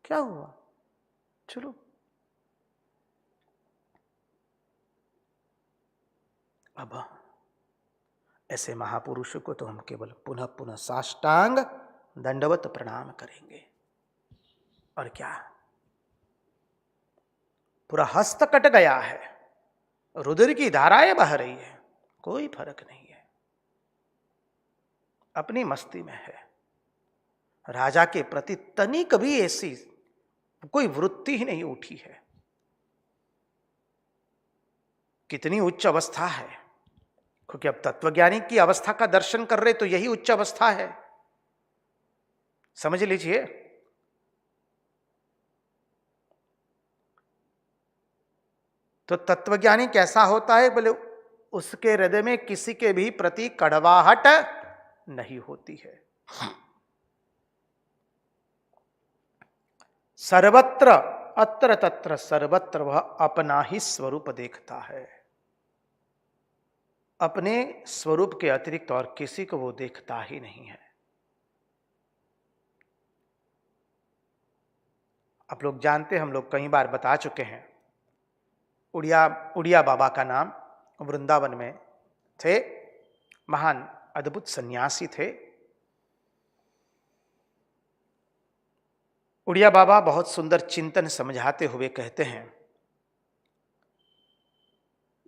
क्या हुआ, चलो। अब ऐसे महापुरुषों को तो हम केवल पुनः पुनः साष्टांग दंडवत प्रणाम करेंगे, और क्या। पूरा हस्त कट गया है, रुधिर की धाराएं बह रही है, कोई फर्क नहीं है, अपनी मस्ती में है। राजा के प्रति तनिक भी ऐसी कोई वृत्ति ही नहीं उठी है। कितनी उच्च अवस्था है, क्योंकि अब तत्वज्ञानी की अवस्था का दर्शन कर रहे तो यही उच्च अवस्था है, समझ लीजिए। तो तत्वज्ञानी कैसा होता है? बोले उसके हृदय में किसी के भी प्रति कड़वाहट नहीं होती है। सर्वत्र अत्र तत्र सर्वत्र वह अपना ही स्वरूप देखता है, अपने स्वरूप के अतिरिक्त और किसी को वो देखता ही नहीं है। आप लोग जानते, हम लोग कई बार बता चुके हैं, उड़िया बाबा का नाम, वृंदावन में थे, महान अद्भुत सन्यासी थे। उड़िया बाबा बहुत सुंदर चिंतन समझाते हुए कहते हैं,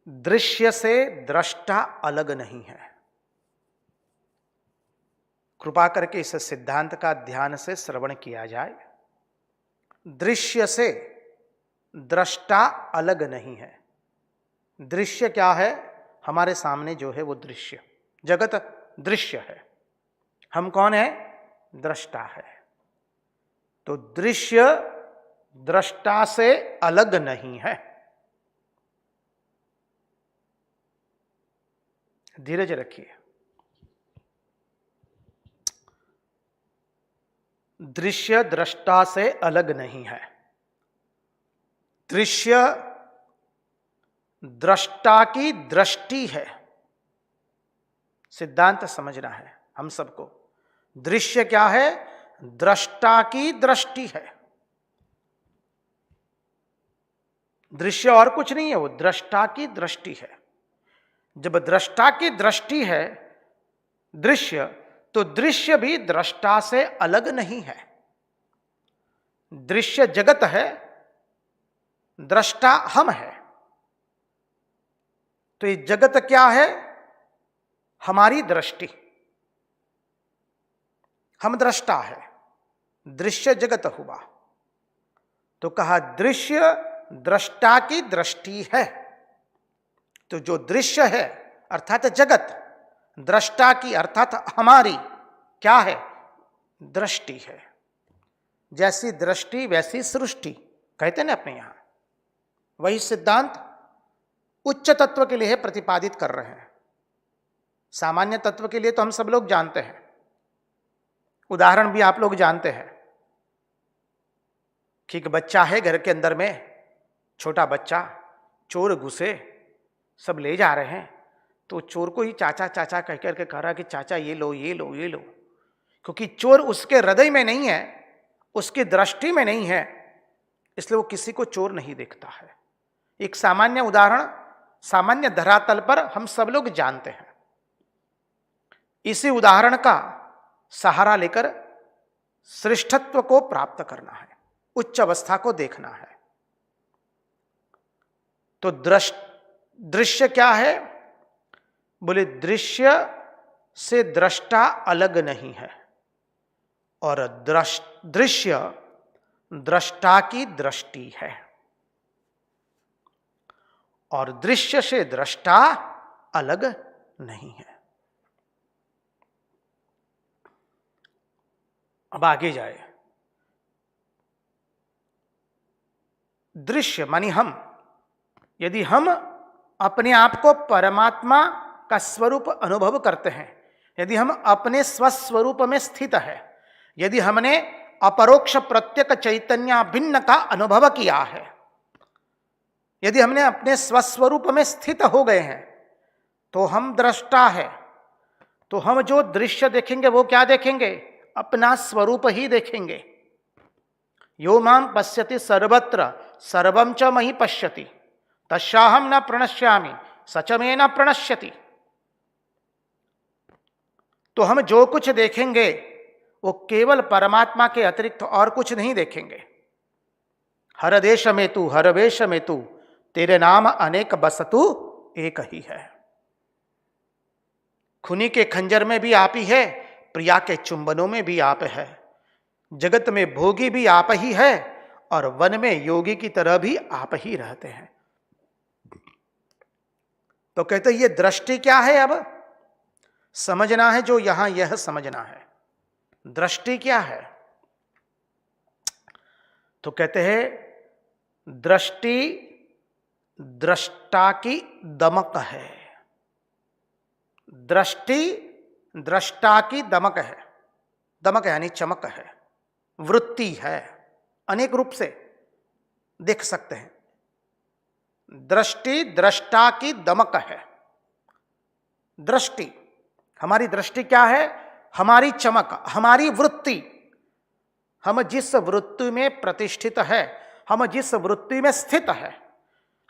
दृश्य से दृष्टा अलग नहीं है। कृपा करके इस सिद्धांत का ध्यान से श्रवण किया जाए। दृश्य से दृष्टा अलग नहीं है। दृश्य क्या है? हमारे सामने जो है वो दृश्य, जगत दृश्य है, हम कौन है? दृष्टा है। तो दृश्य दृष्टा से अलग नहीं है। धीरज रखिए। दृश्य दृष्टा से अलग नहीं है। दृश्य दृष्टा की दृष्टि है, सिद्धांत समझना है हम सबको। दृश्य क्या है? दृष्टा की दृष्टि है। दृश्य और कुछ नहीं है, वो दृष्टा की दृष्टि है। जब दृष्टा की दृष्टि है दृश्य, तो दृश्य भी दृष्टा से अलग नहीं है। दृश्य जगत है, दृष्टा हम है। तो ये जगत क्या है? हमारी दृष्टि। हम दृष्टा है, दृश्य जगत हुआ। तो कहा दृश्य दृष्टा की दृष्टि है। तो जो दृश्य है अर्थात जगत, दृष्टा की अर्थात हमारी क्या है? दृष्टि है। जैसी दृष्टि वैसी सृष्टि कहते ना अपने यहां, वही सिद्धांत उच्च तत्व के लिए प्रतिपादित कर रहे हैं। सामान्य तत्व के लिए तो हम सब लोग जानते हैं, उदाहरण भी आप लोग जानते हैं कि एक बच्चा है घर के अंदर में, छोटा बच्चा, चोर घुसे, सब ले जा रहे हैं, तो चोर को ही चाचा चाचा कह करके कह रहा कि चाचा ये लो ये लो ये लो, क्योंकि चोर उसके हृदय में नहीं है, उसकी दृष्टि में नहीं है, इसलिए वो किसी को चोर नहीं देखता है। एक सामान्य उदाहरण सामान्य धरातल पर हम सब लोग जानते हैं। इसी उदाहरण का सहारा लेकर श्रेष्ठत्व को प्राप्त करना है, उच्च अवस्था को देखना है। तो दृश्य क्या है? बोले दृश्य से दृष्टा अलग नहीं है, और दृश्य दृष्टा की दृष्टि है, और दृश्य से दृष्टा अलग नहीं है। अब आगे जाए। दृश्य मानी हम, यदि हम अपने आप को परमात्मा का स्वरूप अनुभव करते हैं, यदि हम अपने स्वस्वरूप में स्थित है, यदि हमने अपरोक्ष प्रत्यक चैतन्य भिन्न का अनुभव किया है, यदि हमने अपने स्वस्वरूप में स्थित हो गए हैं, तो हम दृष्टा है। तो हम जो दृश्य देखेंगे वो क्या देखेंगे? अपना स्वरूप ही देखेंगे। यो मां पश्यति सर्वत्र सर्वं च मयि पश्यति तस्याहं न प्रणश्यामि सच में न प्रणश्यति। तो हम जो कुछ देखेंगे वो केवल परमात्मा के अतिरिक्त और कुछ नहीं देखेंगे। हर देश में तू हर वेश में तू तेरे नाम अनेक बस तू एक ही है। खूनी के खंजर में भी आप ही है, प्रिया के चुंबनों में भी आप है, जगत में भोगी भी आप ही है, और वन में योगी की तरह भी आप ही रहते हैं। तो कहते ये दृष्टि क्या है? अब समझना है, जो यहां यह समझना है दृष्टि क्या है। तो कहते हैं दृष्टि दृष्टा की दमक है। दृष्टि दृष्टा की दमक है। दमक यानी चमक है, वृत्ति है, अनेक रूप से देख सकते हैं। दृष्टि दृष्टा की दमक है। दृष्टि हमारी दृष्टि क्या है? हमारी चमक, हमारी वृत्ति। हम जिस वृत्ति में प्रतिष्ठित है, हम जिस वृत्ति में स्थित है,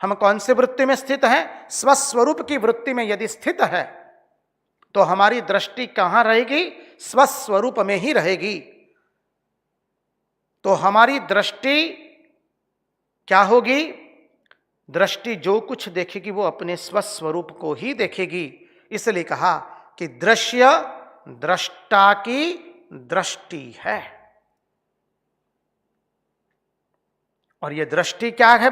हम कौन से वृत्ति में स्थित हैं? स्वस्वरूप की वृत्ति में यदि स्थित है तो हमारी दृष्टि कहां रहेगी? स्वस्वरूप में ही रहेगी। तो हमारी दृष्टि क्या होगी? दृष्टि जो कुछ देखेगी वो अपने स्वस्वरूप को ही देखेगी। इसलिए कहा कि दृश्य दृष्टा की दृष्टि है। और ये दृष्टि क्या है?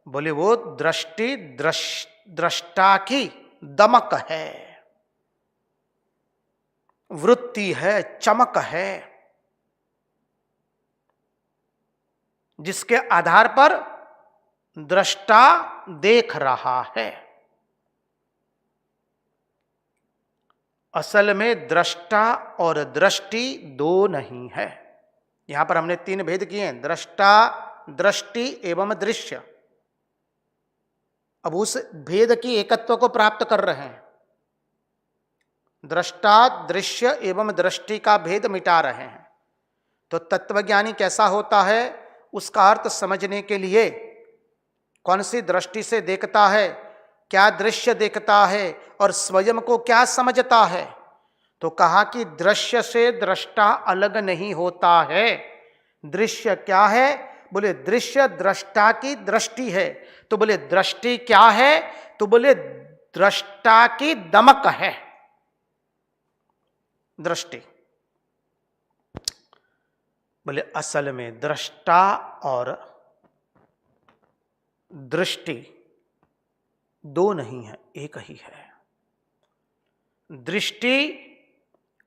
बोले वो दृष्टि दृष्टा की दमक है, वृत्ति है, चमक है, जिसके आधार पर दृष्टा देख रहा है। असल में दृष्टा और दृष्टि दो नहीं है। यहां पर हमने तीन भेद किए हैं, दृष्टा, दृष्टि एवं दृश्य। अब उस भेद की एकत्व को प्राप्त कर रहे हैं। दृष्टा दृश्य एवं दृष्टि का भेद मिटा रहे हैं। तो तत्वज्ञानी कैसा होता है, उसका अर्थ समझने के लिए कौन सी दृष्टि से देखता है, क्या दृश्य देखता है और स्वयं को क्या समझता है। तो कहा कि दृश्य से दृष्टा अलग नहीं होता है। दृश्य क्या है, बोले दृश्य दृष्टा की दृष्टि है। तो बोले दृष्टि क्या है, तो बोले दृष्टा की दमक है दृष्टि। बोले असल में दृष्टा और दृष्टि दो नहीं है, एक ही है। दृष्टि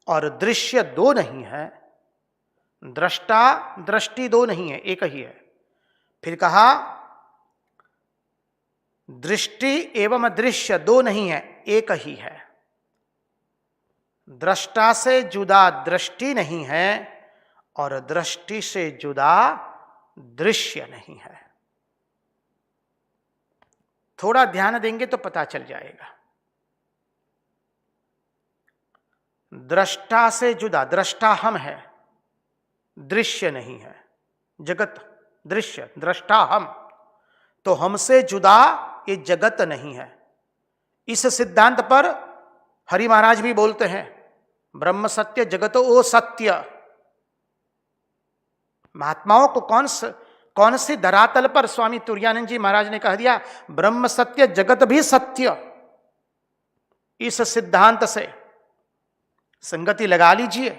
और दृश्य दो नहीं है, दृष्टा दृष्टि दो नहीं है, एक ही है। फिर कहा दृष्टि एवं दृश्य दो नहीं है, एक ही है। दृष्टा से जुदा दृष्टि नहीं है और दृष्टि से जुदा दृश्य नहीं है। थोड़ा ध्यान देंगे तो पता चल जाएगा। दृष्टा से जुदा, दृष्टा हम है, दृश्य नहीं है। जगत दृश्य, दृष्टा हम, तो हमसे जुदा ये जगत नहीं है। इस सिद्धांत पर हरि महाराज भी बोलते हैं, ब्रह्म सत्य जगतो ओ सत्य। महात्माओं को कौन सी धरातल पर स्वामी तुरानंद जी महाराज ने कह दिया ब्रह्म सत्य जगत भी सत्य। इस सिद्धांत से संगति लगा लीजिए।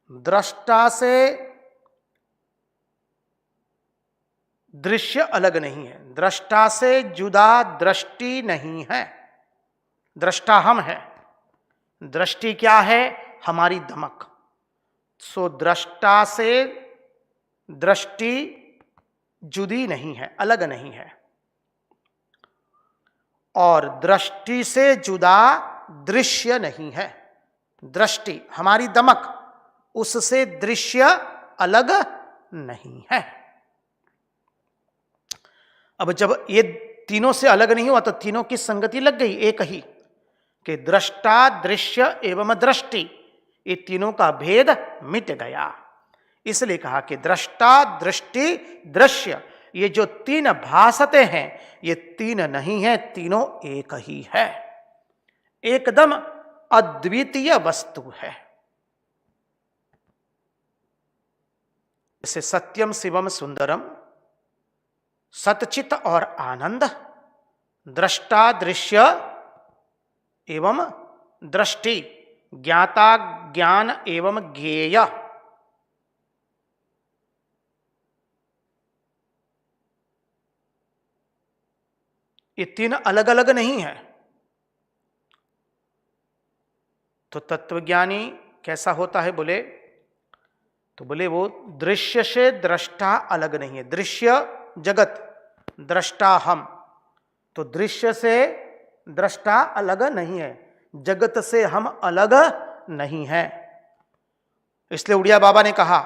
दृष्टा से दृश्य अलग नहीं है, दृष्टा से जुदा दृष्टि नहीं है। दृष्टा हम है, दृष्टि क्या है, हमारी दमक। सो दृष्टा से दृष्टि जुदी नहीं है, अलग नहीं है। और दृष्टि से जुदा दृश्य नहीं है। दृष्टि हमारी दमक, उससे दृश्य अलग नहीं है। अब जब ये तीनों से अलग नहीं हुआ तो तीनों की संगति लग गई, एक ही कि दृष्टा दृश्य एवं दृष्टि, ये तीनों का भेद मिट गया। इसलिए कहा कि दृष्टा दृष्टि दृश्य, ये जो तीन भासते हैं ये तीन नहीं है, तीनों एक ही है, एकदम अद्वितीय वस्तु है। जैसे सत्यम शिवम सुंदरम, सतचित और आनंद, दृष्टा दृश्य एवं दृष्टि, ज्ञाता ज्ञान एवं ज्ञेय। ये तीन अलग अलग नहीं है। तो तत्वज्ञानी कैसा होता है बोले, तो बोले वो दृश्य से दृष्टा अलग नहीं है। दृश्य जगत, दृष्टा हम, तो दृश्य से दृष्टा अलग नहीं है, जगत से हम अलग नहीं है। इसलिए उड़िया बाबा ने कहा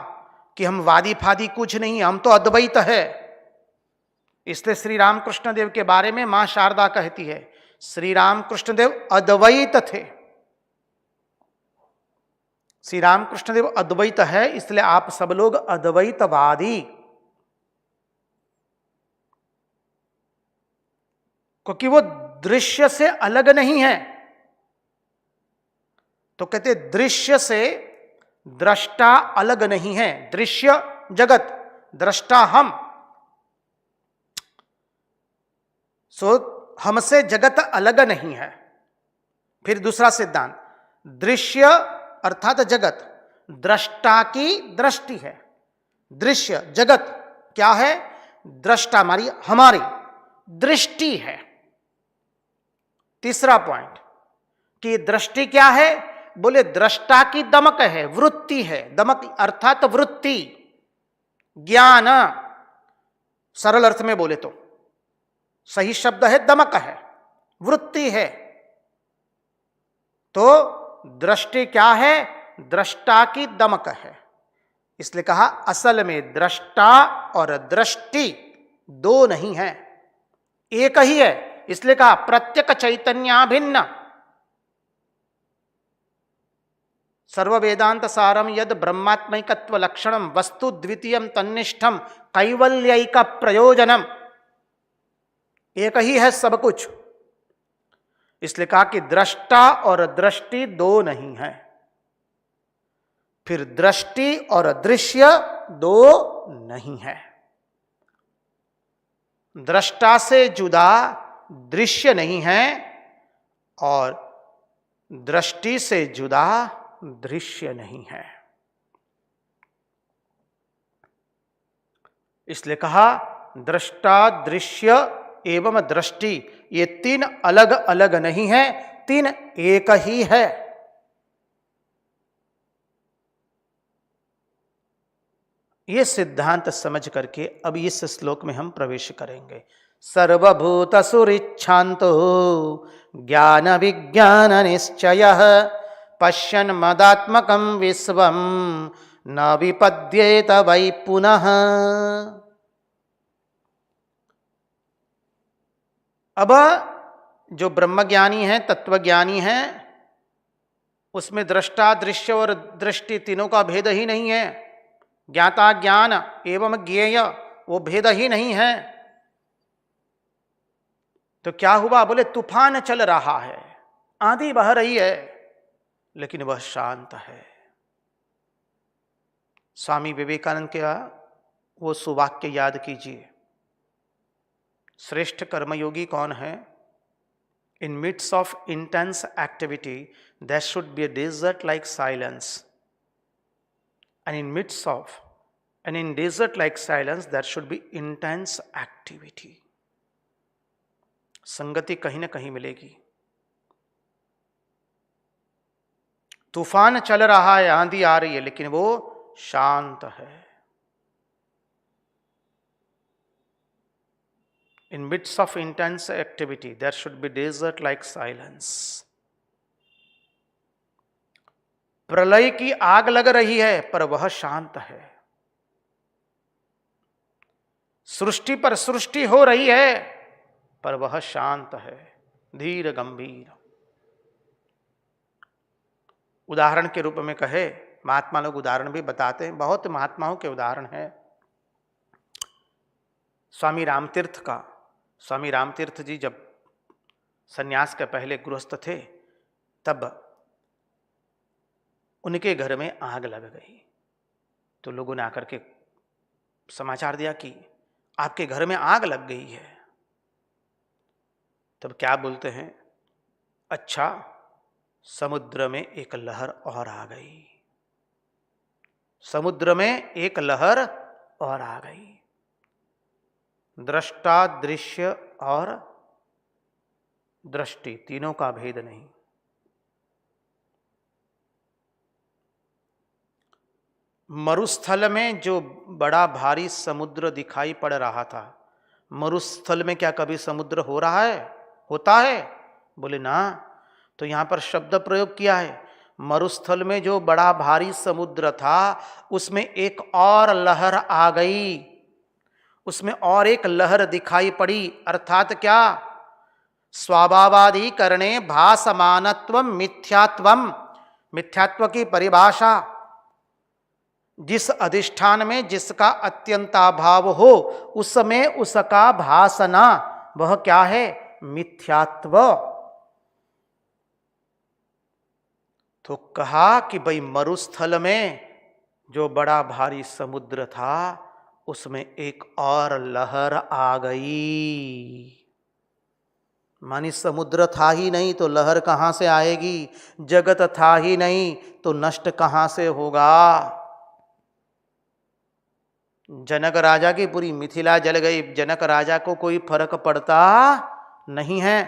कि हम वादी फादी कुछ नहीं, हम तो अद्वैत है। इसलिए श्री रामकृष्ण देव के बारे में मां शारदा कहती है श्री रामकृष्ण देव अद्वैत थे। श्री रामकृष्ण देव अद्वैत है, इसलिए आप सब लोग अद्वैतवादी। क्योंकि वो दृश्य से अलग नहीं है। तो कहते दृश्य से दृष्टा अलग नहीं है। दृश्य जगत, दृष्टा हम। सो हमसे जगत अलग नहीं है। फिर दूसरा सिद्धांत, दृश्य अर्थात जगत दृष्टा की दृष्टि है। दृश्य जगत क्या है, दृष्टा हमारी दृष्टि है। तीसरा पॉइंट कि दृष्टि क्या है, बोले दृष्टा की दमक है, वृत्ति है। दमक अर्थात वृत्ति, ज्ञान, सरल अर्थ में बोले तो सही शब्द है दमक है, वृत्ति है। तो दृष्टि क्या है, दृष्टा की दमक है। इसलिए कहा असल में दृष्टा और दृष्टि दो नहीं है, एक ही है। इसलिए कहा प्रत्यक चैतन्याभिन्न सर्व वेदांत सारम यद ब्रह्मात्मैकत्व लक्षणम वस्तु द्वितीयम तन्निष्ठम कैवल्यैक प्रयोजनम। एक ही है सब कुछ। इसलिए कहा कि दृष्टा और दृष्टि दो नहीं है। फिर दृष्टि और दृश्य दो नहीं है। दृष्टा से जुदा दृश्य नहीं है और दृष्टि से जुदा दृश्य नहीं है। इसलिए कहा दृष्टा दृश्य एवं दृष्टि ये तीन अलग अलग नहीं है, तीन एक ही है। ये सिद्धांत समझ करके अब इस श्लोक में हम प्रवेश करेंगे। सर्वभूत सुरिच्छांतो ज्ञान विज्ञान निश्चय पश्यन् मदात्मकं विश्वं न विपद्येत वै पुनः। अब जो ब्रह्मज्ञानी है, तत्वज्ञानी है, उसमें दृष्टा दृश्य और दृष्टि तीनों का भेद ही नहीं है। ज्ञाता ज्ञान एवं ज्ञेय वो भेद ही नहीं है। तो क्या हुआ? बोले तूफान चल रहा है, आंधी बह रही है, लेकिन वह शांत है। स्वामी विवेकानंद के वो सुवाक्य याद कीजिए। श्रेष्ठ कर्मयोगी कौन है? In midst of intense activity there should be a desert like silence, and in desert like silence there should be intense activity. संगति कहीं ना कहीं मिलेगी। तूफान चल रहा है, आंधी आ रही है, लेकिन वो शांत है। In midst of intense activity there should be desert like silence. प्रलय की आग लग रही है पर वह शांत है। सृष्टि पर सृष्टि हो रही है पर वह शांत है, धीर गंभीर। उदाहरण के रूप में कहे, महात्मा लोग उदाहरण भी बताते हैं, बहुत महात्माओं के उदाहरण हैं। स्वामी रामतीर्थ का, स्वामी रामतीर्थ जी जब सन्यास के पहले गृहस्थ थे तब उनके घर में आग लग गई। तो लोगों ने आकर के समाचार दिया कि आपके घर में आग लग गई है। तब क्या बोलते हैं? अच्छा, समुद्र में एक लहर और आ गई। समुद्र में एक लहर और आ गई। दृष्टा दृश्य और दृष्टि तीनों का भेद नहीं। मरुस्थल में जो बड़ा भारी समुद्र दिखाई पड़ रहा था, मरुस्थल में क्या कभी समुद्र हो रहा है? होता है? बोले ना। तो यहां पर शब्द प्रयोग किया है। मरुस्थल में जो बड़ा भारी समुद्र था उसमें एक और लहर आ गई, उसमें और एक लहर दिखाई पड़ी। अर्थात क्या? स्वाभावादिकरणे भासमानत्वम मिथ्यात्वम, मिथ्यात्व की परिभाषा, जिस अधिष्ठान में जिसका अत्यंताभाव हो उसमें उसका भासना, वह क्या है? मिथ्यात्व। तो कहा कि भाई मरुस्थल में जो बड़ा भारी समुद्र था उसमें एक और लहर आ गई। मानी समुद्र था ही नहीं तो लहर कहां से आएगी? जगत था ही नहीं तो नष्ट कहां से होगा? जनक राजा की पूरी मिथिला जल गई, जनक राजा को कोई फर्क पड़ता नहीं है।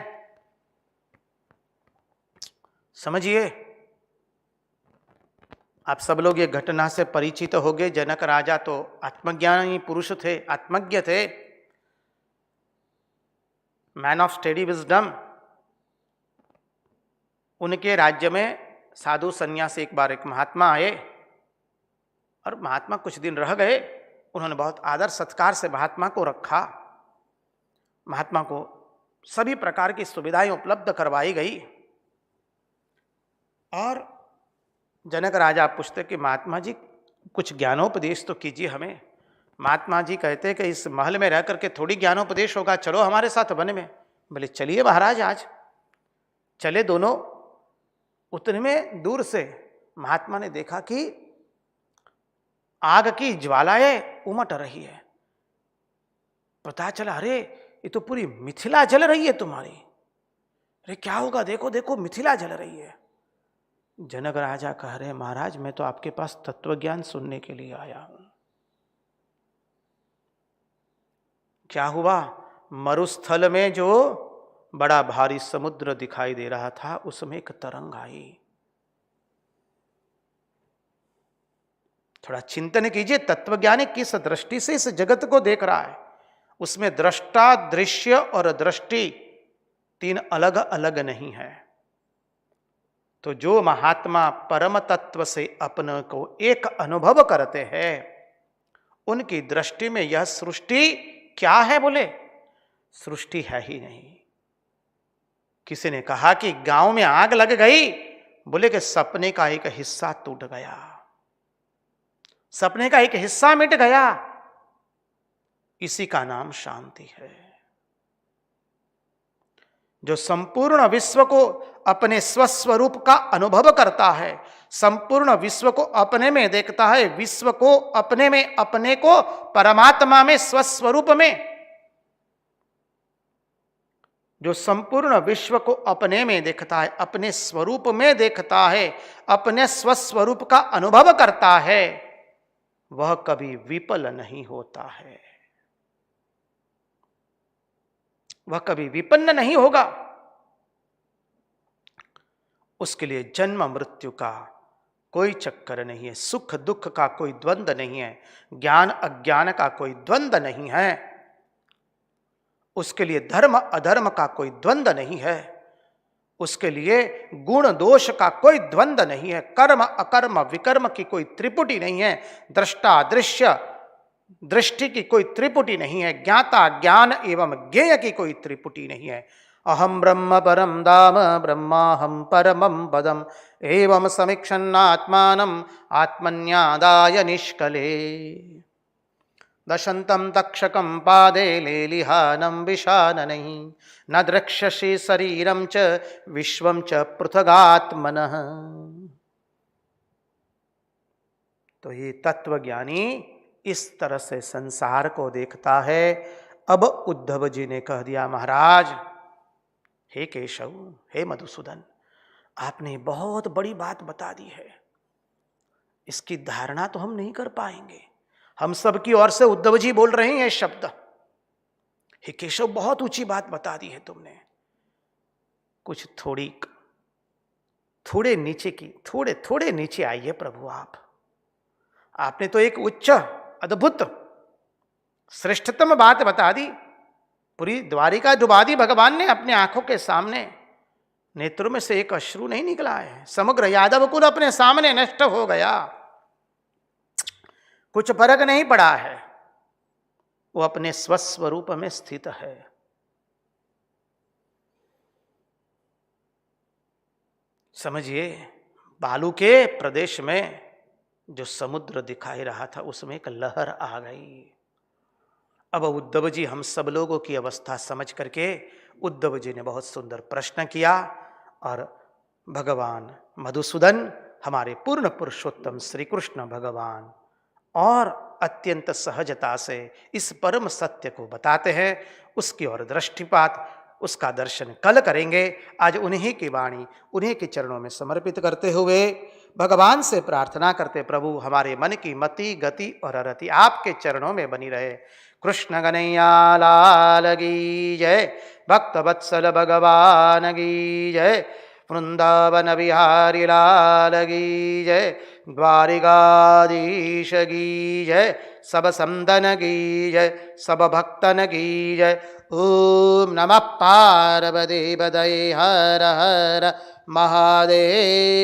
समझिए, आप सब लोग ये घटना से परिचित हो गए। जनक राजा तो आत्मज्ञानी पुरुष थे, आत्मज्ञ थे, मैन ऑफ स्टेडी विजडम। उनके राज्य में साधु संन्यासी एक बार एक महात्मा आए और महात्मा कुछ दिन रह गए। उन्होंने बहुत आदर सत्कार से महात्मा को रखा, महात्मा को सभी प्रकार की सुविधाएं उपलब्ध करवाई गई। और जनक राजा पूछते कि महात्मा जी कुछ ज्ञानोपदेश तो कीजिए हमें। महात्मा जी कहते कि इस महल में रह करके थोड़ी ज्ञानोपदेश होगा, चलो हमारे साथ वन में। बोले चलिए महाराज। आज चले दोनों। उतने में दूर से महात्मा ने देखा कि आग की ज्वालाएं उमट रही है। पता चला, अरे ये तो पूरी मिथिला जल रही है तुम्हारी। अरे क्या होगा, देखो देखो मिथिला जल रही है। जनक राजा कह रहे महाराज मैं तो आपके पास तत्वज्ञान सुनने के लिए आया हूं। क्या हुआ, मरुस्थल में जो बड़ा भारी समुद्र दिखाई दे रहा था उसमें एक तरंग आई। थोड़ा चिंतन कीजिए, तत्वज्ञानी किस दृष्टि से इस जगत को देख रहा है। उसमें दृष्टा, दृश्य और दृष्टि तीन अलग अलग नहीं है। तो जो महात्मा परम तत्व से अपन को एक अनुभव करते हैं उनकी दृष्टि में यह सृष्टि क्या है, बोले सृष्टि है ही नहीं। किसी ने कहा कि गांव में आग लग गई, बोले कि सपने का एक हिस्सा टूट गया, सपने का एक हिस्सा मिट गया। इसी का नाम शांति है। जो संपूर्ण विश्व को अपने स्वस्वरूप का अनुभव करता है, संपूर्ण विश्व को अपने में देखता है, विश्व को अपने में, अपने को परमात्मा में, स्वस्वरूप में, जो संपूर्ण विश्व को अपने में देखता है, अपने स्वरूप में देखता है, अपने स्वस्वरूप का अनुभव करता है, वह कभी विफल नहीं होता है, वह कभी विपन्न नहीं होगा। उसके लिए जन्म मृत्यु का कोई चक्कर नहीं है, सुख दुख का कोई द्वंद्व नहीं है, ज्ञान अज्ञान का कोई द्वंद्व नहीं है। उसके लिए धर्म अधर्म का कोई द्वंद्व नहीं है। उसके लिए गुण दोष का कोई द्वंद्व नहीं है। कर्म अकर्म विकर्म की कोई त्रिपुटी नहीं है। दृष्टा दृश्य दृष्टि की कोई त्रिपुटी नहीं है। ज्ञाता ज्ञान एवं ज्ञेय की कोई त्रिपुटी नहीं है। अहम ब्रह्म परम धाम ब्रह्माहम परमं पदम एवं समीक्षन्नात्मानम् आत्मन्यादाय निष्कले दशंतम तक्षकम पादे लेलिहानम विशाननहि न द्रक्ष्यसि शरीरम च विश्वम च पृथगात्मनः। तो ये तत्वज्ञानी इस तरह से संसार को देखता है। अब उद्धव जी ने कह दिया, महाराज हे केशव, हे मधुसूदन, आपने बहुत बड़ी बात बता दी है, इसकी धारणा तो हम नहीं कर पाएंगे। हम सब की ओर से उद्धव जी बोल रहे हैं ये शब्द, हे केशव बहुत ऊंची बात बता दी है तुमने, कुछ थोड़े नीचे की, थोड़े नीचे आइए प्रभु। आपने तो एक उच्च अद्भुत श्रेष्ठतम बात बता दी, पूरी द्वारिका डुबा दी भगवान ने अपने आंखों के सामने। नेत्रों में से एक अश्रु नहीं निकला है। समग्र यादव कुल अपने सामने नष्ट हो गया, कुछ फर्क नहीं पड़ा है, वो अपने स्वस्वरूप में स्थित है। समझिए, बालू के प्रदेश में जो समुद्र दिखाई रहा था उसमें एक लहर आ गई। अब उद्धव जी हम सब लोगों की अवस्था समझ करके उद्धव जी ने बहुत सुंदर प्रश्न किया और भगवान मधुसूदन, हमारे पूर्ण पुरुषोत्तम श्री कृष्ण भगवान और अत्यंत सहजता से इस परम सत्य को बताते हैं। उसकी ओर दृष्टिपात, उसका दर्शन कल करेंगे। आज उन्हीं की वाणी, उन्हीं के चरणों में समर्पित करते हुए भगवान से प्रार्थना करते, प्रभु हमारे मन की मति गति और रति आपके चरणों में बनी रहे। कृष्ण कन्हैया लाल की जय, भक्त वत्सल भगवान की जय, वृंदावन बिहारी लाल की जय, द्वारिकाधीश की जय, सब संतन की जय, सब भक्तन की जय। ओम नमः पार्वती पतये हर हर महादेव।